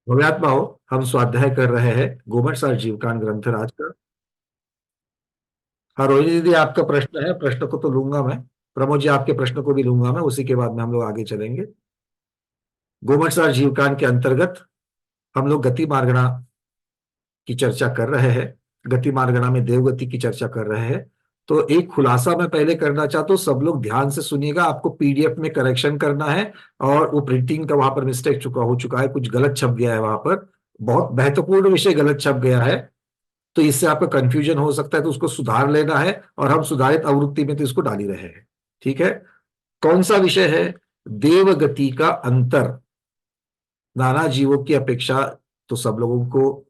भव्यात्मा हो, हम स्वाध्याय कर रहे हैं गोमट सार जीवकान ग्रंथ राज का। हाँ रोहिणी दीदी, आपका प्रश्न है, प्रश्न को तो लूंगा मैं। प्रमोद जी, आपके प्रश्न को भी लूंगा मैं, उसी के बाद में हम लोग आगे चलेंगे। गोमट सार जीवकान के अंतर्गत हम लोग गति मार्गणा की चर्चा कर रहे हैं। गति मार्गणा में देवगति की चर्चा कर रहे हैं। तो एक खुलासा मैं पहले करना चाहता हूँ, सब लोग ध्यान से सुनिएगा। आपको पीडीएफ में करेक्शन करना है, और वो प्रिंटिंग का वहां पर मिस्टेक हो चुका है, कुछ गलत छप गया है वहां पर। बहुत महत्वपूर्ण विषय गलत छप गया है, तो इससे आपका कंफ्यूजन हो सकता है, तो उसको सुधार लेना है। और हम सुधारित आवृत्ति में तो इसको डाल ही रहे हैं। ठीक है। कौन सा विषय है? देवगति का अंतर नाना जीवों की अपेक्षा। तो सब लोगों को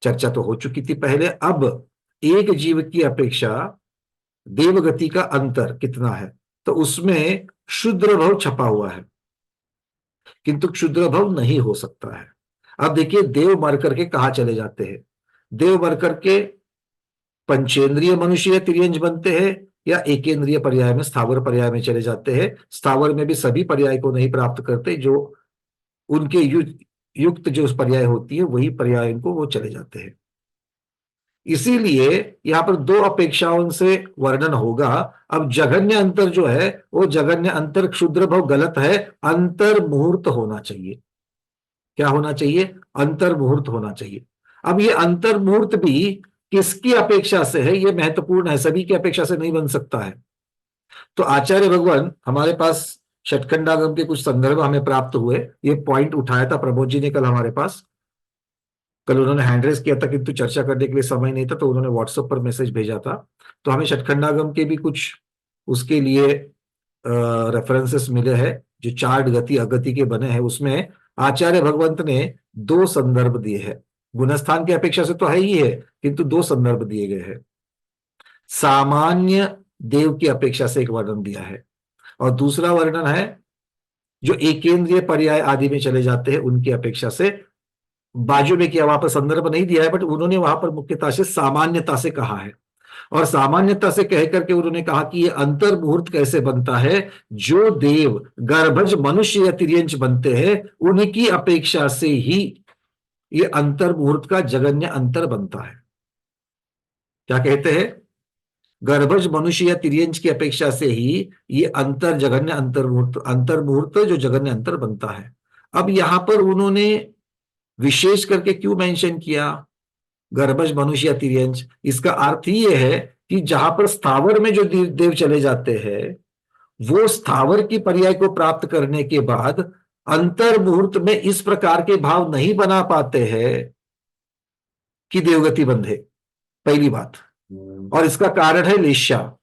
चर्चा तो हो चुकी थी पहले। अब एक जीव की अपेक्षा देवगति का अंतर कितना है, तो उसमें क्षुद्र भव छपा हुआ है, किंतु क्षुद्र भव नहीं हो सकता है। अब देखिए, देव मर करके कहा चले जाते हैं? देव मर करके पंचेंद्रिय मनुष्य या तिर्यंज बनते हैं, या एकेंद्रिय पर्याय में स्थावर पर्याय में चले जाते हैं। स्थावर में भी सभी पर्याय को नहीं प्राप्त करते, जो उनके युक्त जो पर्याय होती है वही पर्याय को वो चले जाते हैं। इसीलिए यहां पर दो अपेक्षाओं से वर्णन होगा। अब जघन्य अंतर जो है, वो जघन्य अंतर क्षुद्र भव गलत है, अंतर मुहूर्त होना चाहिए। क्या होना चाहिए? अंतर मुहूर्त होना चाहिए। अब ये अंतर मुहूर्त भी किसकी अपेक्षा से है, ये महत्वपूर्ण है, सभी की अपेक्षा से नहीं बन सकता है। तो आचार्य भगवान हमारे पास षटखंडागम के कुछ संदर्भ हमें प्राप्त हुए। ये पॉइंट उठाया था प्रमोद जी ने कल हमारे पास। कल उन्होंने हैंड रेस किया था, किंतु चर्चा करने के लिए समय नहीं था, तो उन्होंने व्हाट्सएप पर मैसेज भेजा था। तो हमें षटखंडागम के भी कुछ उसके लिए रेफरेंसेस मिले हैं, जो चार्ट गति अगति के बने हैं। उसमें आचार्य भगवंत ने दो संदर्भ दिए हैं। गुणस्थान की अपेक्षा से तो है ही है, किंतु दो संदर्भ दिए गए हैं। सामान्य देव की अपेक्षा से एक वर्णन दिया है, और दूसरा वर्णन है जो एकेंद्रीय पर्याय आदि में चले जाते हैं उनकी अपेक्षा से। बाजू में किया, वहां पर संदर्भ नहीं दिया है, बट उन्होंने वहां पर मुख्यतः से सामान्यता से कहा है। और सामान्यता से कह करके उन्होंने कहा कि ये अंतर मुहूर्त कैसे बनता है? जो देव गर्भज मनुष्य या तिर्यंच बनते हैं, उनकी अपेक्षा से ही ये अंतर मुहूर्त का जगन्य अंतर बनता है। क्या कहते हैं? गर्भज मनुष्य या तिर्यंच की अपेक्षा से ही ये अंतर जगन्य अंतर मुहूर्त जो जगन्य अंतर बनता है। अब यहां पर उन्होंने विशेष करके क्यों मेंशन किया गर्भज मनुष्य या तिर्यंच? इसका अर्थ ही यह है कि जहां पर स्थावर में जो देव चले जाते हैं, वो स्थावर की पर्याय को प्राप्त करने के बाद अंतर मुहूर्त में इस प्रकार के भाव नहीं बना पाते हैं कि देवगति बंधे, पहली बात। और इसका कारण है लेश्या।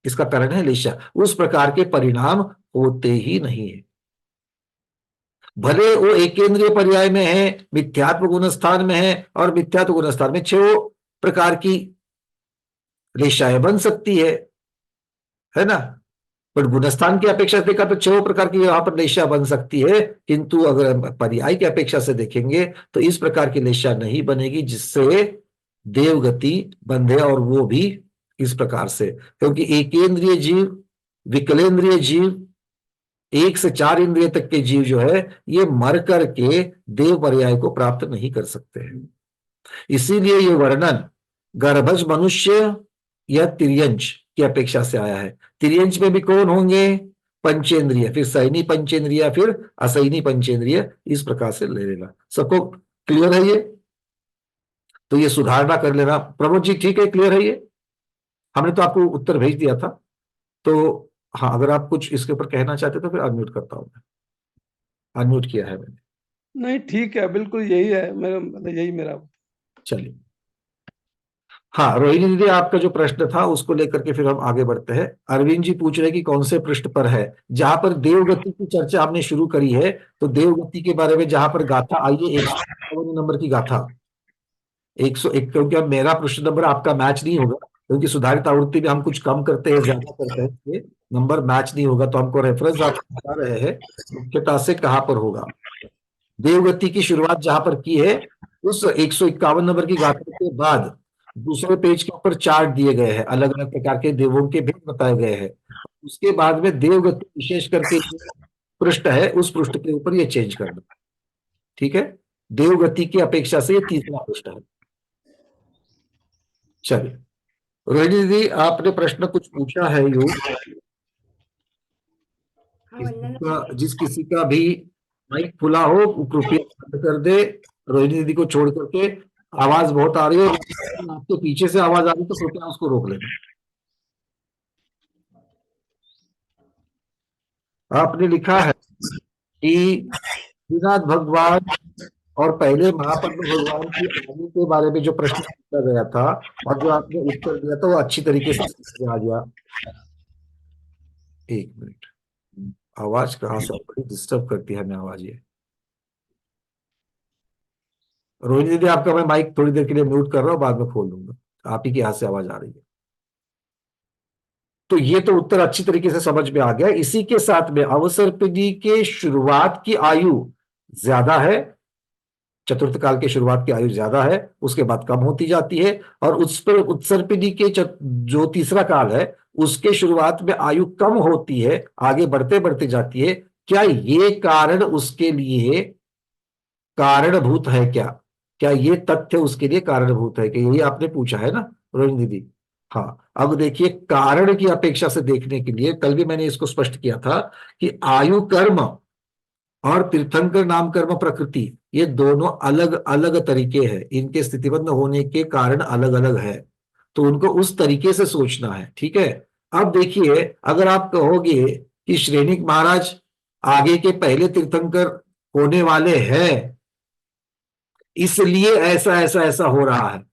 इसका कारण है लेश्या, उस प्रकार के परिणाम होते ही नहीं है। भले वो एकेंद्रीय पर्याय में है, मिथ्यात्व गुणस्थान में है, और मिथ्यात्व गुणस्थान में 6 प्रकार की रेशाएं बन सकती है ना। पर गुणस्थान की अपेक्षा से देखा तो 6 प्रकार की यहां पर लेशा बन सकती है, किंतु अगर हम पर्याय की अपेक्षा से देखेंगे तो इस प्रकार की लेशा नहीं बनेगी जिससे देवगति बंधे, और वो भी इस प्रकार से, क्योंकि एकेंद्रिय जीव, विकलेंद्रिय जीव, 1 से 4 इंद्रिय तक के जीव जो है, ये मर करके देव पर्याय को प्राप्त नहीं कर सकते हैं। इसीलिए ये वर्णन गर्भज मनुष्य या तिर्यंच की अपेक्षा से आया है। तिर्यंच में भी कौन होंगे? पंचेंद्रिय, फिर सैनी पंचेंद्रिय, फिर असैनी पंचेंद्रिय, इस प्रकार से ले लेना। सबको क्लियर है ये? तो ये सुधारना कर लेना। प्रमोद जी ठीक है, क्लियर है ये? हमने तो आपको उत्तर भेज दिया था। तो हाँ, अगर आप कुछ इसके ऊपर कहना चाहते तो फिर अनम्यूट करता हूं मैं। अनम्यूट किया है मैंने। नहीं ठीक है, बिल्कुल यही है मेरा, मतलब यही मेरा। चलिए। हाँ रोहिणी दीदी, आपका जो प्रश्न था उसको लेकर के फिर हम आगे बढ़ते हैं। अरविंद जी पूछ रहे हैं कि कौन से पृष्ठ पर है जहां पर देवगति की चर्चा हमने शुरू करी है। तो देवगति के बारे में जहां पर गाथा आई है, 151 नंबर की गाथा। 101, क्योंकि अब मेरा पृष्ठ नंबर आपका मैच नहीं होगा, क्योंकि सुधारित आवृत्ति में हम कुछ कम करते हैं, ज्यादा करते हैं, ये नंबर मैच नहीं होगा। तो हमको रेफरेंस आप बता रहे हैं मुख्यतः से कहां पर होगा। देवगति की शुरुआत जहां पर की है, उस 151 नंबर की गाथा के बाद दूसरे पेज के ऊपर चार्ट दिए गए हैं, अलग अलग प्रकार के देवों के भेद बताए गए हैं। उसके बाद में देवगति विशेष करके जो पृष्ठ है, उस पृष्ठ के ऊपर ये चेंज करना। ठीक है, देवगति की अपेक्षा से ये तीसरा प्रश्न है। चलिए रोहिणी दीदी, आपने प्रश्न कुछ पूछा है योग, हाँ वंदना। जिस किसी का भी माइक खुला हो वो कृपया बंद कर दे, रोहिणी दीदी को छोड़ करके। आवाज बहुत आ रही है, और आपके पीछे से आवाज आ रही है तो कृपया उसको रोक लेना। आपने लिखा है कि श्रीनाथ भगवान और पहले महाप्रभु भगवान की आयु के बारे में जो प्रश्न पूछा गया था और जो आपने उत्तर दिया था वो अच्छी तरीके से समझ में आ गया। एक मिनट, आवाज कहाँ से बड़ी डिस्टर्ब करती है हमें आवाज ये। रोहिणी दीदी, आपका मैं माइक थोड़ी देर के लिए म्यूट कर रहा हूँ, बाद में खोल दूंगा, आप ही के यहाँ से आवाज आ रही है। तो ये तो उत्तर अच्छी तरीके से समझ में आ गया। इसी के साथ में अवसर्पिणी के शुरुआत की आयु ज्यादा है, चतुर्थ काल के शुरुआत की आयु ज्यादा है, उसके बाद कम होती जाती है, और उस पर उत्सर्पिणी के जो तीसरा काल है उसके शुरुआत में आयु कम होती है, आगे बढ़ते बढ़ते जाती है। क्या ये कारण उसके लिए कारणभूत है क्या? क्या ये तथ्य उसके लिए कारणभूत है? कि यही आपने पूछा है ना रोहिणी दीदी? हाँ, अब देखिए, कारण की अपेक्षा से देखने के लिए कल भी मैंने इसको स्पष्ट किया था कि आयु कर्म और तीर्थंकर नाम कर्म प्रकृति ये दोनों अलग अलग तरीके हैं, इनके स्थितिबद्ध होने के कारण अलग अलग है, तो उनको उस तरीके से सोचना है। ठीक है, अब देखिए, अगर आप कहोगे कि श्रेणिक महाराज आगे के पहले तीर्थंकर होने वाले हैं इसलिए ऐसा ऐसा ऐसा हो रहा है,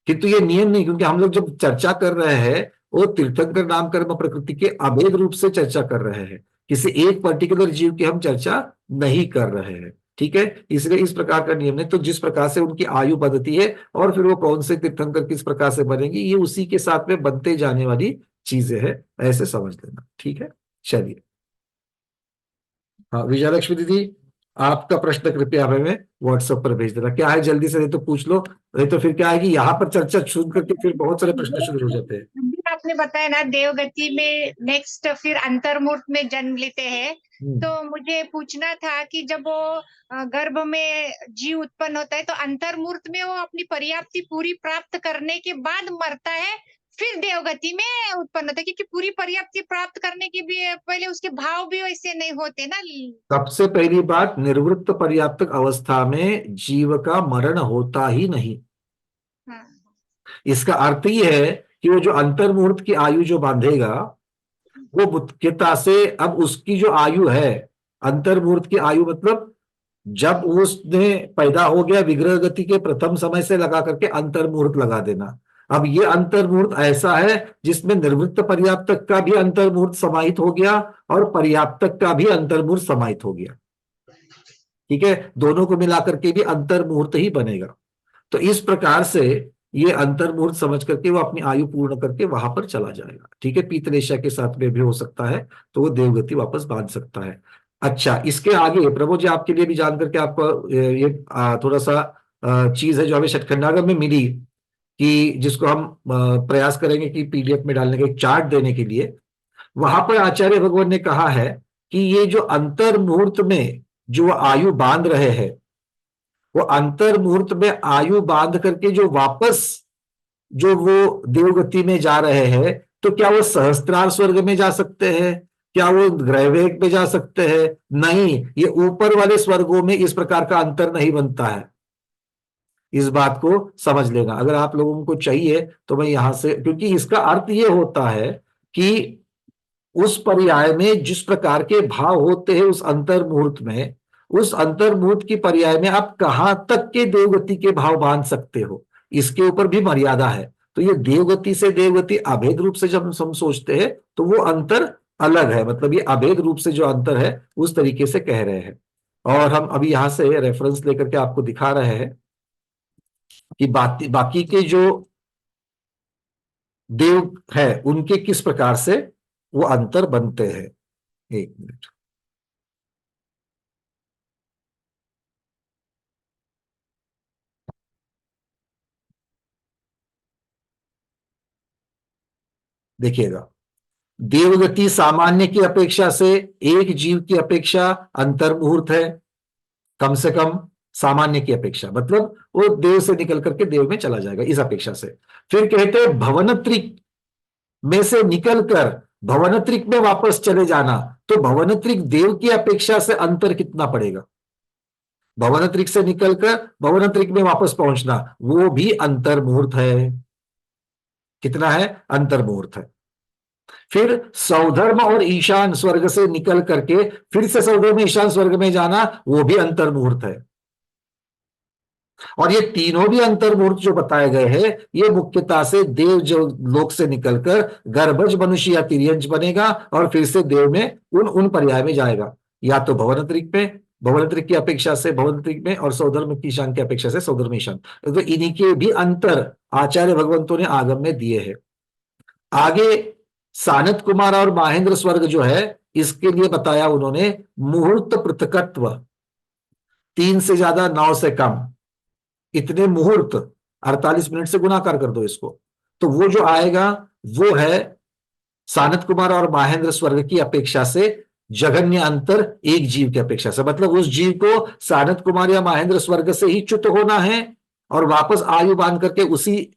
किंतु ये नियम नहीं, क्योंकि हम लोग जब चर्चा कर रहे हैं वो तीर्थंकर नाम कर्म प्रकृति के अभेद रूप से चर्चा कर रहे हैं, किसी एक पर्टिकुलर जीव की हम चर्चा नहीं कर रहे हैं। ठीक है, इसलिए इस प्रकार का नियम है। तो जिस प्रकार से उनकी आयु बढ़ती है और फिर वो कौन से तीर्थंकर किस प्रकार से बनेंगे, ये उसी के साथ में बनते जाने वाली चीजें हैं, ऐसे समझ लेना। ठीक है, चलिए। हाँ विजयलक्ष्मी दीदी, आपका प्रश्न कृपया हमें व्हाट्सएप पर भेज देना। क्या है, जल्दी से, नहीं तो पूछ लो, नहीं तो फिर क्या है कि यहाँ पर चर्चा शुरू करके फिर बहुत सारे प्रश्न शुरू हो जाते हैं। अभी आपने बताया ना देवगति में नेक्स्ट फिर अंतर्मुहूर्त में जन्म लेते हैं, तो मुझे पूछना था कि जब वो गर्भ में जीव उत्पन्न होता है तो अंतर्मुहूर्त में वो अपनी पर्याप्ति पूरी प्राप्त करने के बाद मरता है, फिर देवगति में उत्पन्न होता है, क्योंकि पूरी पर्याप्ति प्राप्त करने के भी पहले उसके भाव भी वैसे नहीं होते ना। सबसे पहली बात, निर्वृत्त पर्याप्तक अवस्था में जीव का मरण होता ही नहीं। हाँ। इसका अर्थ ही है कि वो जो अंतर्मुहूर्त की आयु जो बांधेगा वो मुख्यता से, अब उसकी जो आयु है अंतर्मुहूर्त की आयु, मतलब जब उसने पैदा हो गया विग्रह गति के प्रथम समय से लगा करके अंतर्मुहूर्त लगा देना। अब ये अंतर्मुहूर्त ऐसा है जिसमें निर्वृत्त पर्याप्तक का भी अंतर्मुहूर्त समाहित हो गया और पर्याप्तक का भी अंतर्मुहूर्त समाहित हो गया। ठीक है, दोनों को मिलाकर के भी अंतर्मुहूर्त ही बनेगा। तो इस प्रकार से ये अंतर्मुहूर्त समझ करके वो अपनी आयु पूर्ण करके वहां पर चला जाएगा। ठीक है, पीतलेशा के साथ में भी हो सकता है, तो वो देवगति वापस बांध सकता है। अच्छा, इसके आगे प्रभु जी आपके लिए भी जान करके आपको ये थोड़ा सा चीज है जो हमें शतखंडागम में मिली, कि जिसको हम प्रयास करेंगे कि पीडीएफ में डालने का, एक चार्ट देने के लिए। वहां पर आचार्य भगवान ने कहा है कि ये जो अंतर मुहूर्त में जो आयु बांध रहे हैं, वो अंतर मुहूर्त में आयु बांध करके जो वापस जो वो देवगति में जा रहे हैं, तो क्या वो सहस्त्रार स्वर्ग में जा सकते हैं? क्या वो ग्रहवेग में जा सकते हैं? नहीं, ये ऊपर वाले स्वर्गों में इस प्रकार का अंतर नहीं बनता है। इस बात को समझ लेना, अगर आप लोगों को चाहिए तो मैं यहां से, क्योंकि इसका अर्थ ये होता है कि उस पर्याय में जिस प्रकार के भाव होते हैं उस अंतर मुहूर्त में, उस अंतर मुहूर्त की पर्याय में आप कहां तक के देवगति के भाव बांध सकते हो, इसके ऊपर भी मर्यादा है। तो ये देवगति से देवगति अभेद रूप से जब हम सोचते हैं तो वो अंतर अलग है, मतलब ये अभेद रूप से जो अंतर है उस तरीके से कह रहे हैं। और हम अभी यहां से रेफरेंस लेकर के आपको दिखा रहे हैं कि बाकी के जो देव है उनके किस प्रकार से वो अंतर बनते हैं। एक मिनट, देखिएगा, देवगति सामान्य की अपेक्षा से एक जीव की अपेक्षा अंतर मुहूर्त है, कम से कम सामान्य की अपेक्षा, मतलब वो देव से निकल करके देव में चला जाएगा इस अपेक्षा से। फिर कहते हैं भवनत्रिक में से निकलकर भवनत्रिक में वापस चले जाना, तो भवनत्रिक देव की अपेक्षा से अंतर कितना पड़ेगा? भवनत्रिक से निकलकर भवनत्रिक में वापस पहुंचना, वो भी अंतर मुहूर्त है। कितना है? अंतर मुहूर्त है। फिर सौधर्म और ईशान स्वर्ग से निकल करके फिर से सौधर्म ईशान स्वर्ग में जाना, वो भी अंतर मुहूर्त है। और ये तीनों भी अंतर मुहूर्त जो बताए गए हैं, ये मुख्यतः से देव जो लोक से निकलकर गर्भज मनुष्य या तिर्यंज बनेगा और फिर से देव में उन पर्याय में जाएगा, या तो भवनत्रिक में, भवनत्रिक की अपेक्षा से भवनत्रिक में, और सौधर्म की ईशान की अपेक्षा से सौधर्म ईशान। तो इन्हीं के भी अंतर आचार्य भगवंतों ने आगम में दिए हैं। आगे सानत कुमार और माहेंद्र स्वर्ग जो है, इसके लिए बताया उन्होंने मुहूर्त पृथकत्व, 3 से ज्यादा 9 से कम, इतने मुहूर्त 48 मिनट से गुणाकार कर दो इसको, तो वो जो आएगा वो है सानत कुमार और माहेंद्र स्वर्ग की अपेक्षा से जघन्य अंतर एक जीव की अपेक्षा से। मतलब उस जीव को सानत कुमार या माहेंद्र स्वर्ग से ही च्युत होना है और वापस आयु बांध करके उसी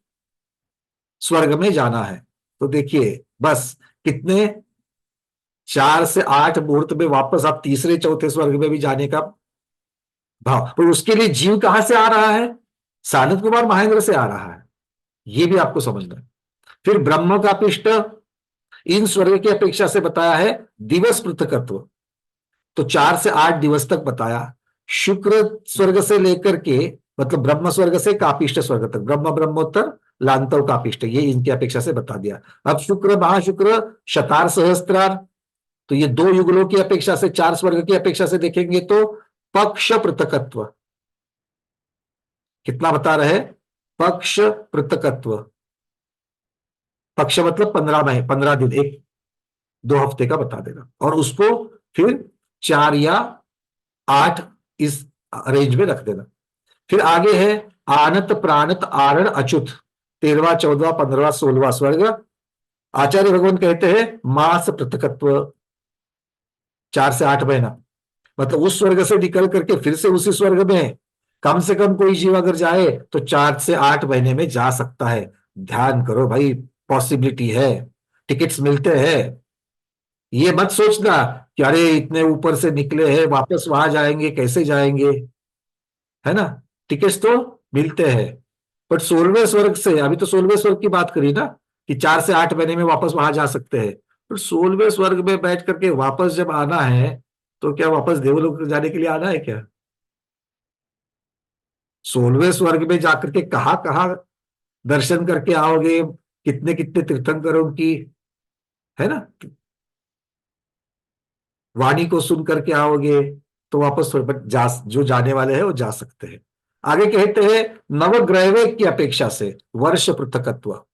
स्वर्ग में जाना है। तो देखिए बस कितने 4 से 8 मुहूर्त में वापस आप तीसरे चौथे स्वर्ग में भी जाने का भाव। तो उसके लिए जीव कहां से आ रहा है? सानत कुमार माहेंद्र से आ रहा है, ये भी आपको समझना है। फिर ब्रह्म का पिष्ट इन स्वर्ग की अपेक्षा से बताया है दिवस पृथकत्व, तो 4 से 8 दिवस तक बताया। शुक्र स्वर्ग से लेकर के, मतलब ब्रह्म स्वर्ग से कापिष्ट स्वर्ग तक, ब्रह्म ब्रह्मोत्तर लांतव कापिष्ट, ये इनकी अपेक्षा से बता दिया। अब शुक्र महाशुक्र शतार सहस्त्रार, तो ये 2 युगलों की अपेक्षा से, 4 स्वर्ग की अपेक्षा से देखेंगे तो पक्ष पृथकत्व कितना बता रहे? पक्ष पृथकत्व, पक्ष मतलब 15 दिन, 1-2 हफ्ते का बता देगा, और उसको फिर 4 या 8 इस रेंज में रख देना। फिर आगे है आनत प्राणत आरण अच्युत, 13वां 14वां 15वां 16वां स्वर्ग। आचार्य भगवान कहते हैं मास पृथकत्व, 4 से 8 महीना, मतलब उस स्वर्ग से निकल करके फिर से उसी स्वर्ग में कम से कम कोई जीव अगर जाए तो 4 से 8 महीने में जा सकता है। ध्यान करो भाई, पॉसिबिलिटी है, टिकट्स मिलते हैं। ये मत सोचना कि अरे इतने ऊपर से निकले हैं वापस वहां जाएंगे, कैसे जाएंगे, है ना? टिकट्स तो मिलते हैं। बट 16वें स्वर्ग से, अभी तो 16वें स्वर्ग की बात करी ना कि 4 से 8 महीने में वापस वहां जा सकते हैं, पर 16वें स्वर्ग में बैठ करके वापस जब आना है तो क्या वापस देवलोक जाने के लिए आना है क्या? 16वें स्वर्ग में जाकर के कहां कहां दर्शन करके आओगे, कितने कितने तीर्थंकरों की, है ना, वाणी को सुन करके आओगे, तो वापस जो जाने वाले हैं वो जा सकते हैं। आगे कहते हैं नवग्रहवेग की अपेक्षा से वर्ष पृथकत्व,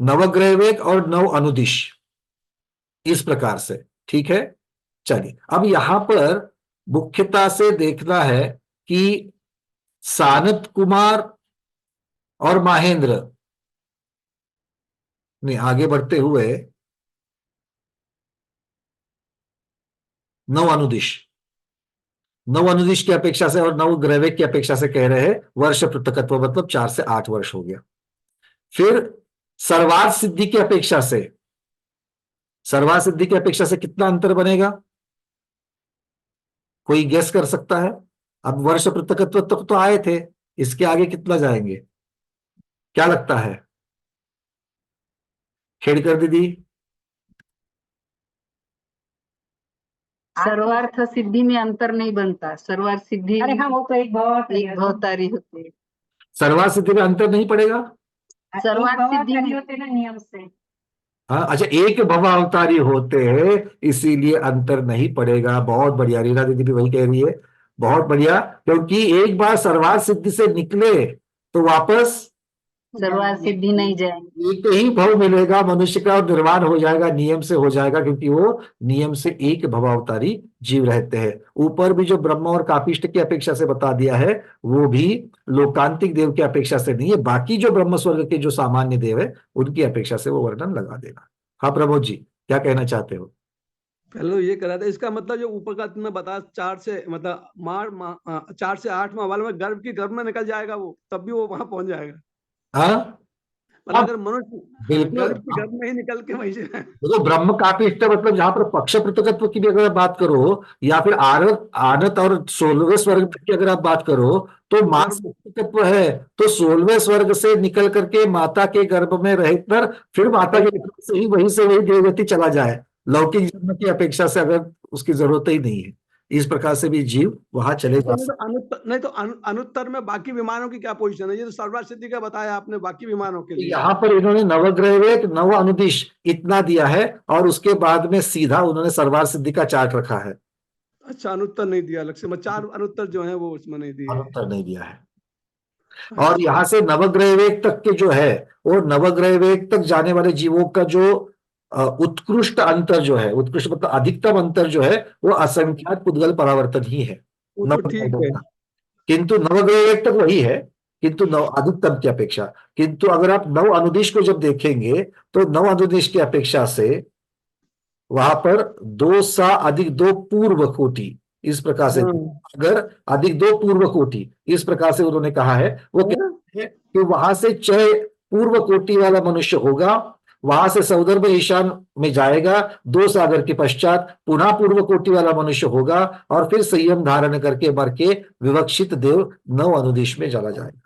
नवग्रहवेग और नव अनुदिश, इस प्रकार से। ठीक है, चलिए अब यहां पर मुख्यता से देखना है कि सानत कुमार और माहेंद्र ने आगे बढ़ते हुए नव अनुदिश की अपेक्षा से और नव ग्रहवेग की अपेक्षा से कह रहे हैं वर्ष पृथकत्व, मतलब 4 से 8 वर्ष हो गया। फिर सर्वार्थ सिद्धि की अपेक्षा से, सर्वार्थ सिद्धि की अपेक्षा से कितना अंतर बनेगा? कोई गेस कर सकता है? अब वर्ष पृथकत्व तक तो आए थे, इसके आगे कितना जाएंगे, क्या लगता है? खेड़कर दीदी। सर्वार्थ सिद्धि में अंतर नहीं बनता, सर्वार्थ सिद्धि अरे हाँ, वो तो एक भवतारी होती है। सर्वार्थ सिद्धि में अंतर नहीं पड़ेगा? सर्वार्थ सिद्धि में होते ना नियम से। हाँ, अच्छा, एक भवावतारी होते हैं इसीलिए अंतर नहीं पड़ेगा। बहुत बढ़िया, रीना दीदी भी वही कह रही है, बहुत बढ़िया, क्योंकि एक बार सर्वार्थ सिद्धि से निकले तो वापस सर्वार्थ सिद्धि नहीं जाएंगे। एक ही भव मिलेगा मनुष्य का और निर्वाण हो जाएगा, नियम से हो जाएगा, क्योंकि वो नियम से एक भवावतारी जीव रहते हैं। ऊपर भी जो ब्रह्म और कापिष्ट की अपेक्षा से बता दिया है वो भी लोकांतिक देव की अपेक्षा से नहीं है, बाकी जो ब्रह्म स्वर्ग के जो सामान्य देव है उनकी अपेक्षा से वो वर्णन लगा देना। हाँ प्रमोद जी, क्या कहना चाहते हो? पहले तो ये करा था, इसका मतलब जो ऊपर का तुमने बताया 4 से मतलब 4 से 8 माह वाले में गर्भ में निकल जाएगा वो, तब भी वो वहां पहुंच जाएगा। हाँ मतलब हाँ, अगर मनुष्य, हाँ, बिल्कुल। गर्भ की गर्भ में ही निकल के वहीं से तो ब्रह्म कापिष्ट मतलब जहां पर पक्ष पृथकत्व की भी अगर आप बात करो, या फिर आनत आनत और 16वें स्वर्ग तक की अगर आप बात करो, तो मांस गर्भ, पृथकत्व है। तो 16वें स्वर्ग से निकल करके माता के गर्भ में रहकर फिर माता के गर्भ से ही वही देवगति चला जाए, लौकिक जन्म की अपेक्षा से अगर उसकी जरूरत ही नहीं है, इस प्रकार से भी जीव वहां चले जा नहीं तो अनुत्तर, नहीं तो अनुत्तर में बाकी विमानों की क्या पोजीशन है? ये तो सर्वराज सिद्धि का बताया आपने बाकी विमानों के लिए। यहाँ पर इन्होंने नवग्रह वेग नव अनुदिश इतना दिया है, और उसके बाद में सीधा उन्होंने सर्वार सिद्धि का चार्ट रखा है, अच्छा, अनुत्तर नहीं दिया अलग से, मैं 4 अनुत्तर जो है वो उसमें नहीं दिए। अनुत्तर नहीं दिया है। और अच्छा, यहां से नवग्रह वेग तक के जो है, वो नवग्रह वेग तक जाने वाले जीवों का जो उत्कृष्ट अंतर जो है, उत्कृष्ट मतलब अधिकतम अंतर जो है, वो असंख्यात पुद्गल परावर्तन ही है वो तो नवग्रह ठीक वेग है। का। किंतु नवग्रह वेग तक वही है, किंतु नव अधिकतम की अपेक्षा। किंतु अगर आप नव अनुदिश को जब देखेंगे, तो नव अनुदिश की अपेक्षा से वहां पर 2 पूर्व कोटि, इस प्रकार से, हाँ, अगर अधिक 2 पूर्व कोटि, इस प्रकार से उन्होंने कहा है। वो हाँ? कहते हैं कि वहां से 6 पूर्व कोटि वाला मनुष्य होगा, वहां से सौदर्भ ईशान में जाएगा, 2 सागर के पश्चात पुनः पूर्व कोटि वाला मनुष्य होगा, और फिर संयम धारण करके मर के विवक्षित देव नव अनुदेश में चला जाएगा।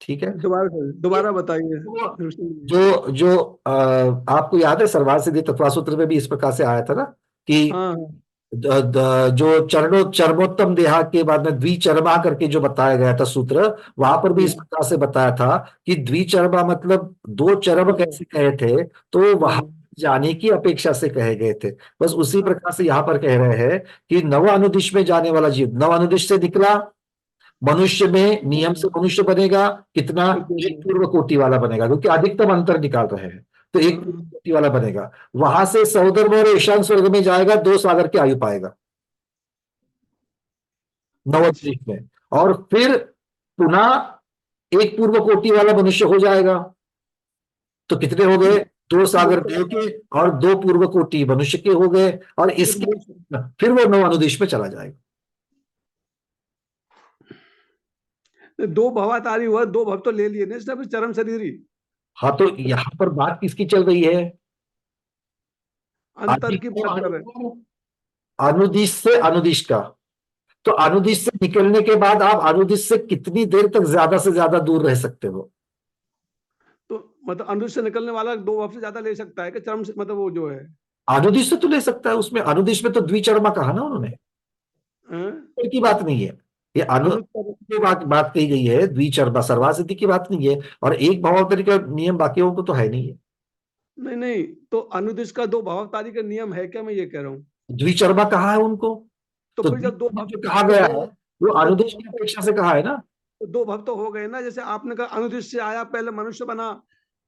ठीक है। दोबारा बताइए। जो जो आपको याद है सर्वार सिद्धि तत्वा सूत्र में भी इस प्रकार से आया था ना, कि हाँ, जो चरमोत्तम देहा के बाद में द्विचर्मा करके जो बताया गया था सूत्र, वहां पर भी इस प्रकार से बताया था कि द्विचर्मा मतलब 2 चरम कैसे कहे थे, तो वहां जाने की अपेक्षा से कहे गए थे। बस उसी प्रकार से यहाँ पर कह रहे हैं कि नव अनुदिश में जाने वाला जीव नव अनुदिश से निकला, मनुष्य में नियम से मनुष्य बनेगा कितना, 1 पूर्व कोटि वाला बनेगा, क्योंकि अधिकतम अंतर निकाल रहे हैं, तो 1 पूर्व कोटि वाला बनेगा। वहां से सौदर्भ और ईशान स्वर्ग में जाएगा, 2 सागर की आयु पाएगा नवद्वीप में, और फिर पुनः 1 पूर्व कोटि वाला मनुष्य हो जाएगा। तो कितने हो गए, 2 सागर देव के और 2 पूर्व कोटि मनुष्य के हो गए, और इसके फिर वो नव अनुदेश में चला जाएगा। 2 भवातारी हुआ, 2 भव तो ले लिए ना इसने, चरम शरीर ही। हाँ, तो यहां पर बात किसकी चल रही है, अंतर की बात कर रहे हैं। अनुदिश से अनुदिश का। तो अनुदिश से निकलने के बाद आप अनुदिश से कितनी देर तक ज्यादा से ज्यादा दूर रह सकते हो। तो मतलब अनुदिश से निकलने वाला 2 भव से ज्यादा ले सकता है कि चरम से, मतलब वो जो है अनुदिश से तो ले सकता है, उसमें अनुदिश में तो द्विचर्मा कहा ना उन्होंने, हाँ? की बात नहीं है ये, अनु अनुत्तर, की बात बात कही गई है, द्विचर्मा सर्वासिद्धि की बात नहीं है, और एक भावांतरी का नियम बाकियों को तो है नहीं है। नहीं नहीं, तो अनुदिश का 2 भवातारी का नियम है क्या, मैं ये कह रहा हूँ। द्विचर्मा कहा है उनको, तो तो फिर जब 2 भव, जो कहा गया है वो तो अनुदिश की अपेक्षा से कहा है ना। 2 भव तो हो गए ना, जैसे आपने कहा अनुदिश से आया, पहले मनुष्य बना,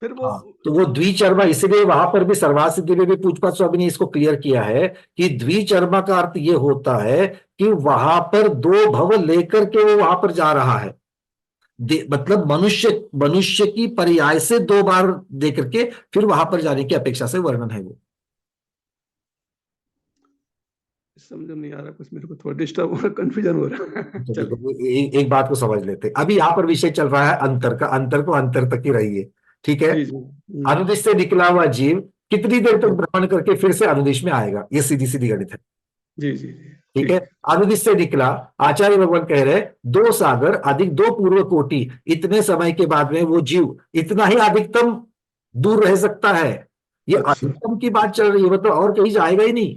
फिर वो हाँ, तो वो द्विचर्मा, इसीलिए वहां पर भी सर्वार सिद्धि में भी पूजपात स्वामी ने इसको क्लियर किया है कि द्विचर्मा का अर्थ ये होता है कि वहां पर 2 भव लेकर के वो वहां पर जा रहा है, मतलब मनुष्य मनुष्य की पर्याय से 2 बार दे करके फिर वहां पर जाने की अपेक्षा से वर्णन है वो। समझ में नहीं आ रहा कुछ, मेरे को थोड़ा डिस्टर्ब हो रहा, कंफ्यूजन हो रहा है। तो चलिए। देखो, एक बात को समझ लेते हैं। अभी यहाँ पर विषय चल रहा है अंतर का, अंतर को अंतर तक ही रहिए, ठीक है। जी जी। अनुदिश से निकला हुआ जीव कितनी देर तक भ्रमण करके फिर से अनुदिश में आएगा, ये सीधी सीधी गणित है, जी जी जी, ठीक है। अनुदिश से निकला, आचार्य भगवान कह रहे 2 सागर अधिक 2 पूर्व कोटि, इतने समय के बाद में वो जीव इतना ही अधिकतम दूर रह सकता है। ये अच्छा। अधिकतम की बात चल रही है, मतलब और कहीं जाएगा ही नहीं,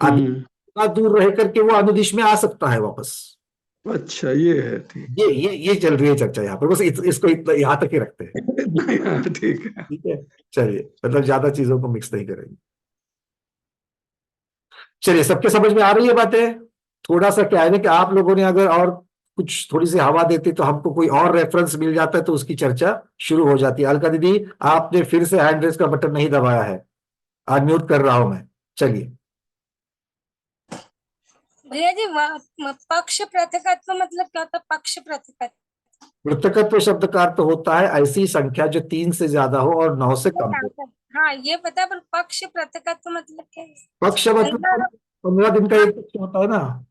अधिक दूर रह करके वो अनुदिश में आ सकता है वापस। अच्छा, ये है, ठीक। ये चल रही है चर्चा यहाँ पर, बस इसको इतना यहां तक ही रखते हैं, हाँ, ठीक है। ठीक है। चलिए, मतलब ज्यादा चीजों को मिक्स नहीं करेंगे। चलिए, सबके समझ में आ रही है बातें। थोड़ा सा क्या है ना कि आप लोगों ने अगर और कुछ थोड़ी सी हवा देती तो हमको कोई और रेफरेंस मिल जाता है, तो उसकी चर्चा शुरू हो जाती है। अलका दीदी, आपने फिर से हैंड रेस का बटन नहीं दबाया है, अनम्यूट कर रहा हूं मैं, चलिए। भैया जी, पक्ष पृथकत्व मतलब क्या होता है? पक्ष पृथकत्व पृथकत्व शब्द का अर्थ होता है ऐसी संख्या जो 3 से ज्यादा हो और 9 से कम हो। हाँ ये पता है, पर पक्ष प्रतिकत्व मतलब क्या है? पक्ष मतलब 15 दिन का एक पक्ष होता है ना।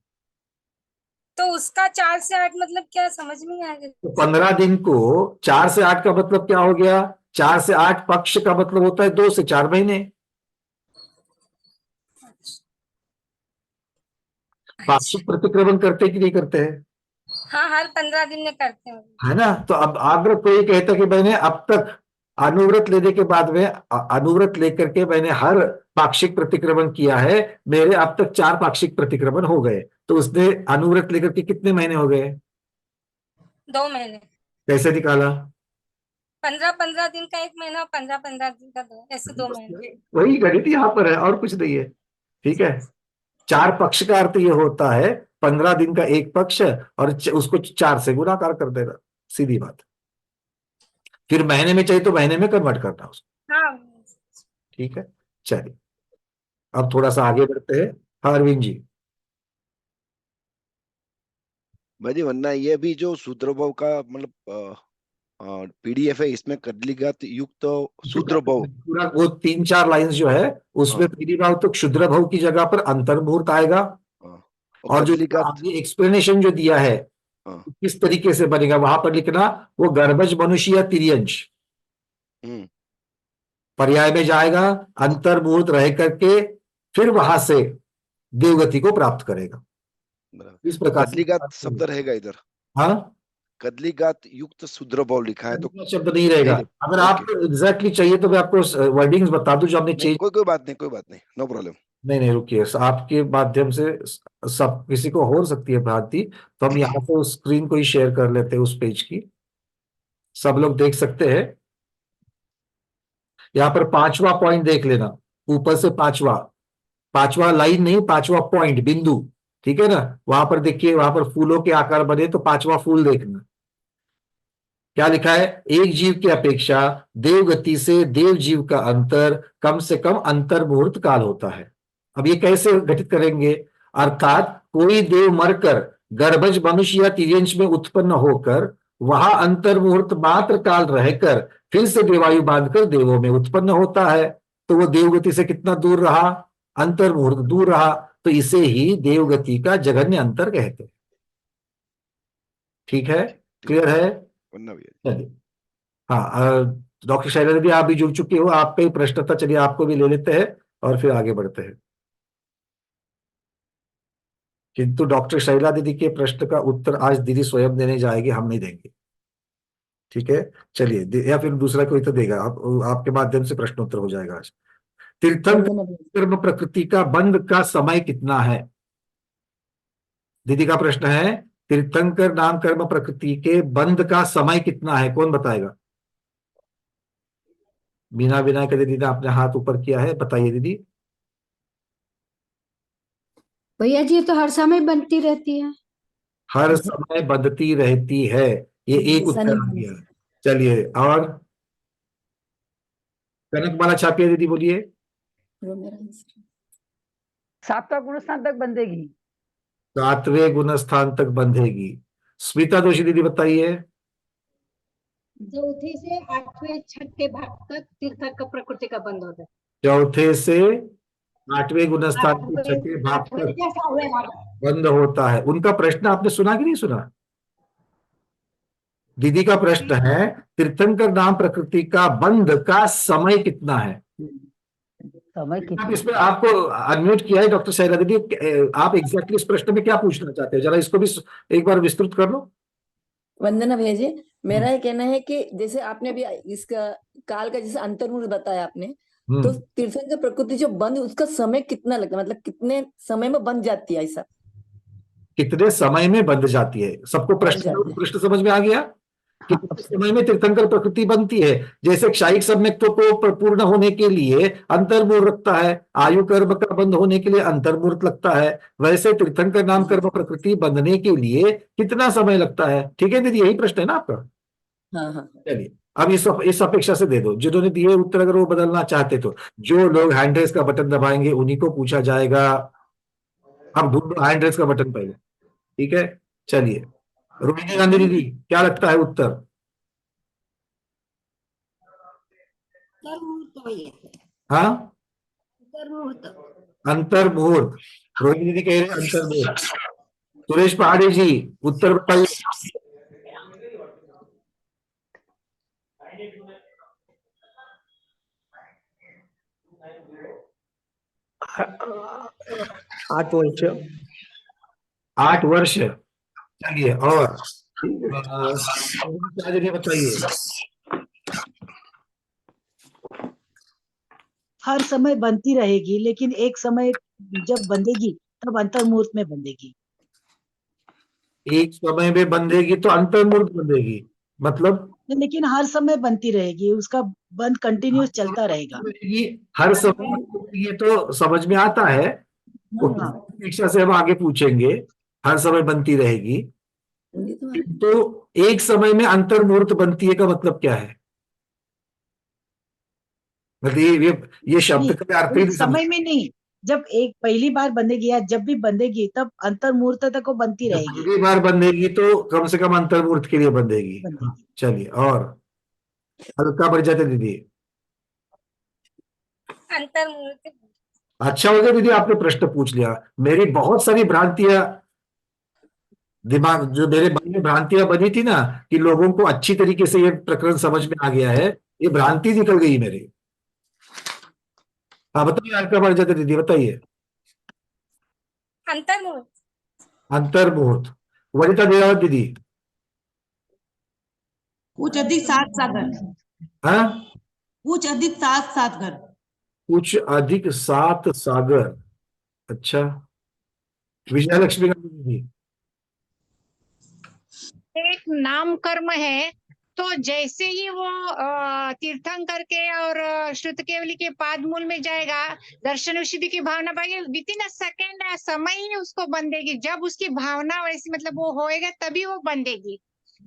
तो उसका 4 से 8 मतलब क्या, समझ में नहीं आया। तो 15 दिन को 4 से 8 का मतलब क्या हो गया? 4 से 8 पक्ष का मतलब होता है 2 से 4 महीने। पाक्षिक प्रतिक्रमण करते कि नहीं करते हैं? हाँ, हर 15 दिन में करते हैं। है ना। तो अब अगर कोई कहता कि मैंने अब तक अनुव्रत लेने के बाद में अनुव्रत लेकर के मैंने हर पाक्षिक प्रतिक्रमण किया है, मेरे अब तक 4 पाक्षिक प्रतिक्रमण हो गए, तो उसने अनुव्रत लेकर के कितने महीने हो गए? 2 महीने। कैसे निकाला? 15-15 दिन का 1 महीना और 15-15 दिन का 2, ऐसे 2 महीने। वही गणित यहाँ पर है और कुछ नहीं है। ठीक है। 4 पक्ष का अर्थ ये होता है 15 दिन का एक पक्ष और उसको 4 से गुणाकार कर देना, सीधी बात। फिर महीने में चाहिए तो महीने में कन्वर्ट करना उसको। हाँ। ठीक है। चलिए अब थोड़ा सा आगे बढ़ते हैं। हाँ अरविंद जी। भाजी वरना ये भी जो सूत्रभाव का मतलब पीडीएफ है, इसमें कदलीघात युक्त सूत्रभाव पूरा वो 3-4 लाइंस जो है उसमें हाँ। पीढ़ी भाव तो क्षुद्र भाव की जगह पर अंतर्मुहूर्त आएगा। और जो कदलीघात आगे एक्सप्लेनेशन जो दिया है हाँ। किस तरीके से बनेगा वहां पर लिखना, वो गर्भज मनुष्य या तिर्यंश पर्याय में जाएगा, अंतर्मुहूर्त रह करके फिर वहां से देवगति को प्राप्त करेगा। इस प्रकार से कदलीघात शब्द रहेगा इधर। हाँ, कदलीघात युक्त सूत्रभाव लिखा है तो दूसरा शब्द नहीं रहेगा। नहीं, अगर ओके। आपको एग्जैक्टली चाहिए तो मैं आपको वर्डिंग्स बता दूं जो हमने नहीं, चेंज। कोई बात नहीं, कोई बात नहीं, नो प्रॉब्लम। नहीं नहीं रुकिए, आपके माध्यम से सब किसी को हो सकती है भ्रांति, तो हम यहाँ से उस स्क्रीन को ही शेयर कर लेते हैं, उस पेज की सब लोग देख सकते हैं। यहाँ पर 5वां पॉइंट देख लेना, ऊपर से 5वां लाइन नहीं, 5वां पॉइंट बिंदु। ठीक है ना, वहां पर देखिए, वहां पर फूलों के आकार बने, तो 5वां फूल देखना क्या लिखा है। एक जीव की अपेक्षा देव गति से देव जीव का अंतर कम से कम अंतर मुहूर्त काल होता है। अब ये कैसे घटित करेंगे? अर्थात कोई देव मरकर गर्भज मनुष्य या तिर्यंश में उत्पन्न होकर वहां अंतर मुहूर्त मात्र काल रहकर फिर से देवायु बांधकर देवों में उत्पन्न होता है, तो वो देवगति से कितना दूर रहा? अंतर मुहूर्त दूर रहा, तो इसे ही देवगति का जघन्य अंतर कहते हैं। ठीक है, क्लियर है? वरना भी चलिए हाँ, डॉक्टर शैला दीदी आप भी जुड़ चुके हो, आपका ही प्रश्न था, चलिए आपको भी ले लेते हैं और फिर आगे बढ़ते हैं। किंतु डॉक्टर शैला दीदी के प्रश्न का उत्तर आज दीदी स्वयं देने जाएगी, हम नहीं देंगे। ठीक है, चलिए या फिर दूसरा कोई तो देगा, आपके माध्यम से प्रश्नोत्तर हो जाएगा आज। तीर्थंकर कर्म प्रकृति का बंध का समय कितना है? दीदी का प्रश्न है, तीर्थंकर नाम कर्म प्रकृति के बंध का समय कितना है, कौन बताएगा? बिना बिना के दीदी ने अपने हाथ ऊपर किया है, बताइए दीदी। भैया जी, तो हर समय बनती रहती है। हर समय बंधती रहती है, ये एक उत्तर आ गया। चलिए और कनकमाला छापिया दीदी बोलिए। सातवां गुणस्थान तक बंधेगी। 7वें गुण स्थान तक बंधेगी। स्मिता जोशी दीदी बताइए। चौथे से 8वें 6ठे भाग तक तीर्थंकर प्रकृति का बंध होता है। चौथे से 8वें गुण स्थान के 6ठे भाग तक बंद होता है। उनका प्रश्न आपने सुना कि नहीं सुना? दीदी का प्रश्न है, तीर्थंकर नाम प्रकृति का बंध का समय कितना है? समय कितना? इसमें आपको अनम्यूट किया है डॉक्टर शैला दीदी, आप एग्जैक्टली इस प्रश्न में क्या पूछना चाहते हो, जरा इसको भी एक बार विस्तृत कर लो। वंदना भैया जी, मेरा ये कहना है कि जैसे आपने भी इसका काल का जैसे अंतर्मुहूर्त बताया आपने, तो तीर्थंकर प्रकृति जो बंद उसका समय कितना लगता है, मतलब कितने समय में बन जाती है? ऐसा कितने समय में बंध जाती है? सबको प्रश्न समझ में आ गया? कितने समय में तीर्थंकर प्रकृति बनती है? जैसे क्षायिक सम्यक्त्व को पूर्ण होने के लिए अंतर्मुहूर्त लगता है, आयु कर्म का बंध होने के लिए अंतर्मुहूर्त लगता है, वैसे तीर्थंकर नाम कर्म प्रकृति बंधने के लिए कितना समय लगता है? ठीक है दीदी, यही प्रश्न है ना आपका? हाँ हाँ। चलिए अब इस अपेक्षा से दे दो, जिन्होंने दिए उत्तर अगर वो बदलना चाहते तो। जो लोग हैंड रेस का बटन दबाएंगे उन्हीं को पूछा जाएगा। अब ढूंढो हैंड रेस का बटन पहले। ठीक है, चलिए रोहिणी गांधी दीदी क्या लगता है उत्तर? हाँ, अंतर मुहूर्त। रोहिणी दीदी कह रहे हैं अंतर मुहूर्त। सुरेश पहाड़ी जी उत्तर बताइए। आठ वर्ष 8 वर्ष। चलिए, और जी बताइए। हर समय बनती रहेगी, लेकिन एक समय जब बंधेगी तब अंतर मुहूर्त में बंधेगी। एक समय में बंधेगी तो अंतर मुहूर्त बंधेगी, मतलब लेकिन हर समय बनती रहेगी, उसका बंद कंटिन्यूस चलता रहेगा। ये हर समय, ये तो समझ में आता है। हाँ। परीक्षा से हम आगे पूछेंगे। हर समय बनती रहेगी, तो एक समय में अंतर मुहूर्त बनती है का मतलब क्या है? मतलब ये शब्द का अर्थ ही एक नहीं समझ। समय में नहीं, जब एक पहली बार बंधेगी या जब भी बंधेगी तब अंतर मुहूर्त तक वो बनती रहेगी। पहली बार बंधेगी तो कम से कम अंतर मुहूर्त के लिए बंधेगी। बंधेगी। चलिए, और हल्का बढ़ जाते दीदी। अंतर मुहूर्त अच्छा हो गया दीदी, आपने प्रश्न पूछ लिया। मेरी बहुत सारी भ्रांतियां, दिमाग जो मेरे मन में भ्रांतियां बनी थी ना, कि लोगों को अच्छी तरीके से ये प्रकरण समझ में आ गया है, ये भ्रांति निकल गई मेरी। हाँ बताइए, हल्का बढ़ जाते दीदी, बताइए। अंतर मुहूर्त अंतर मुहूर्त। वनिता देवावत दीदी। उच्च अधिक 7 सागर। हाँ, उच्च अधिक 7 सागर। कुछ अधिक 7 सागर। अच्छा, विजया लक्ष्मी दीदी। एक नाम कर्म है, तो जैसे ही वो तीर्थंकर के और श्रुत केवली के पाद मूल में जाएगा, दर्शन विशुद्धि की भावना पाएगी, विद इन अ सेकेंड समय ही उसको बंधेगी। जब उसकी भावना वैसी मतलब वो होएगा तभी वो बंधेगी।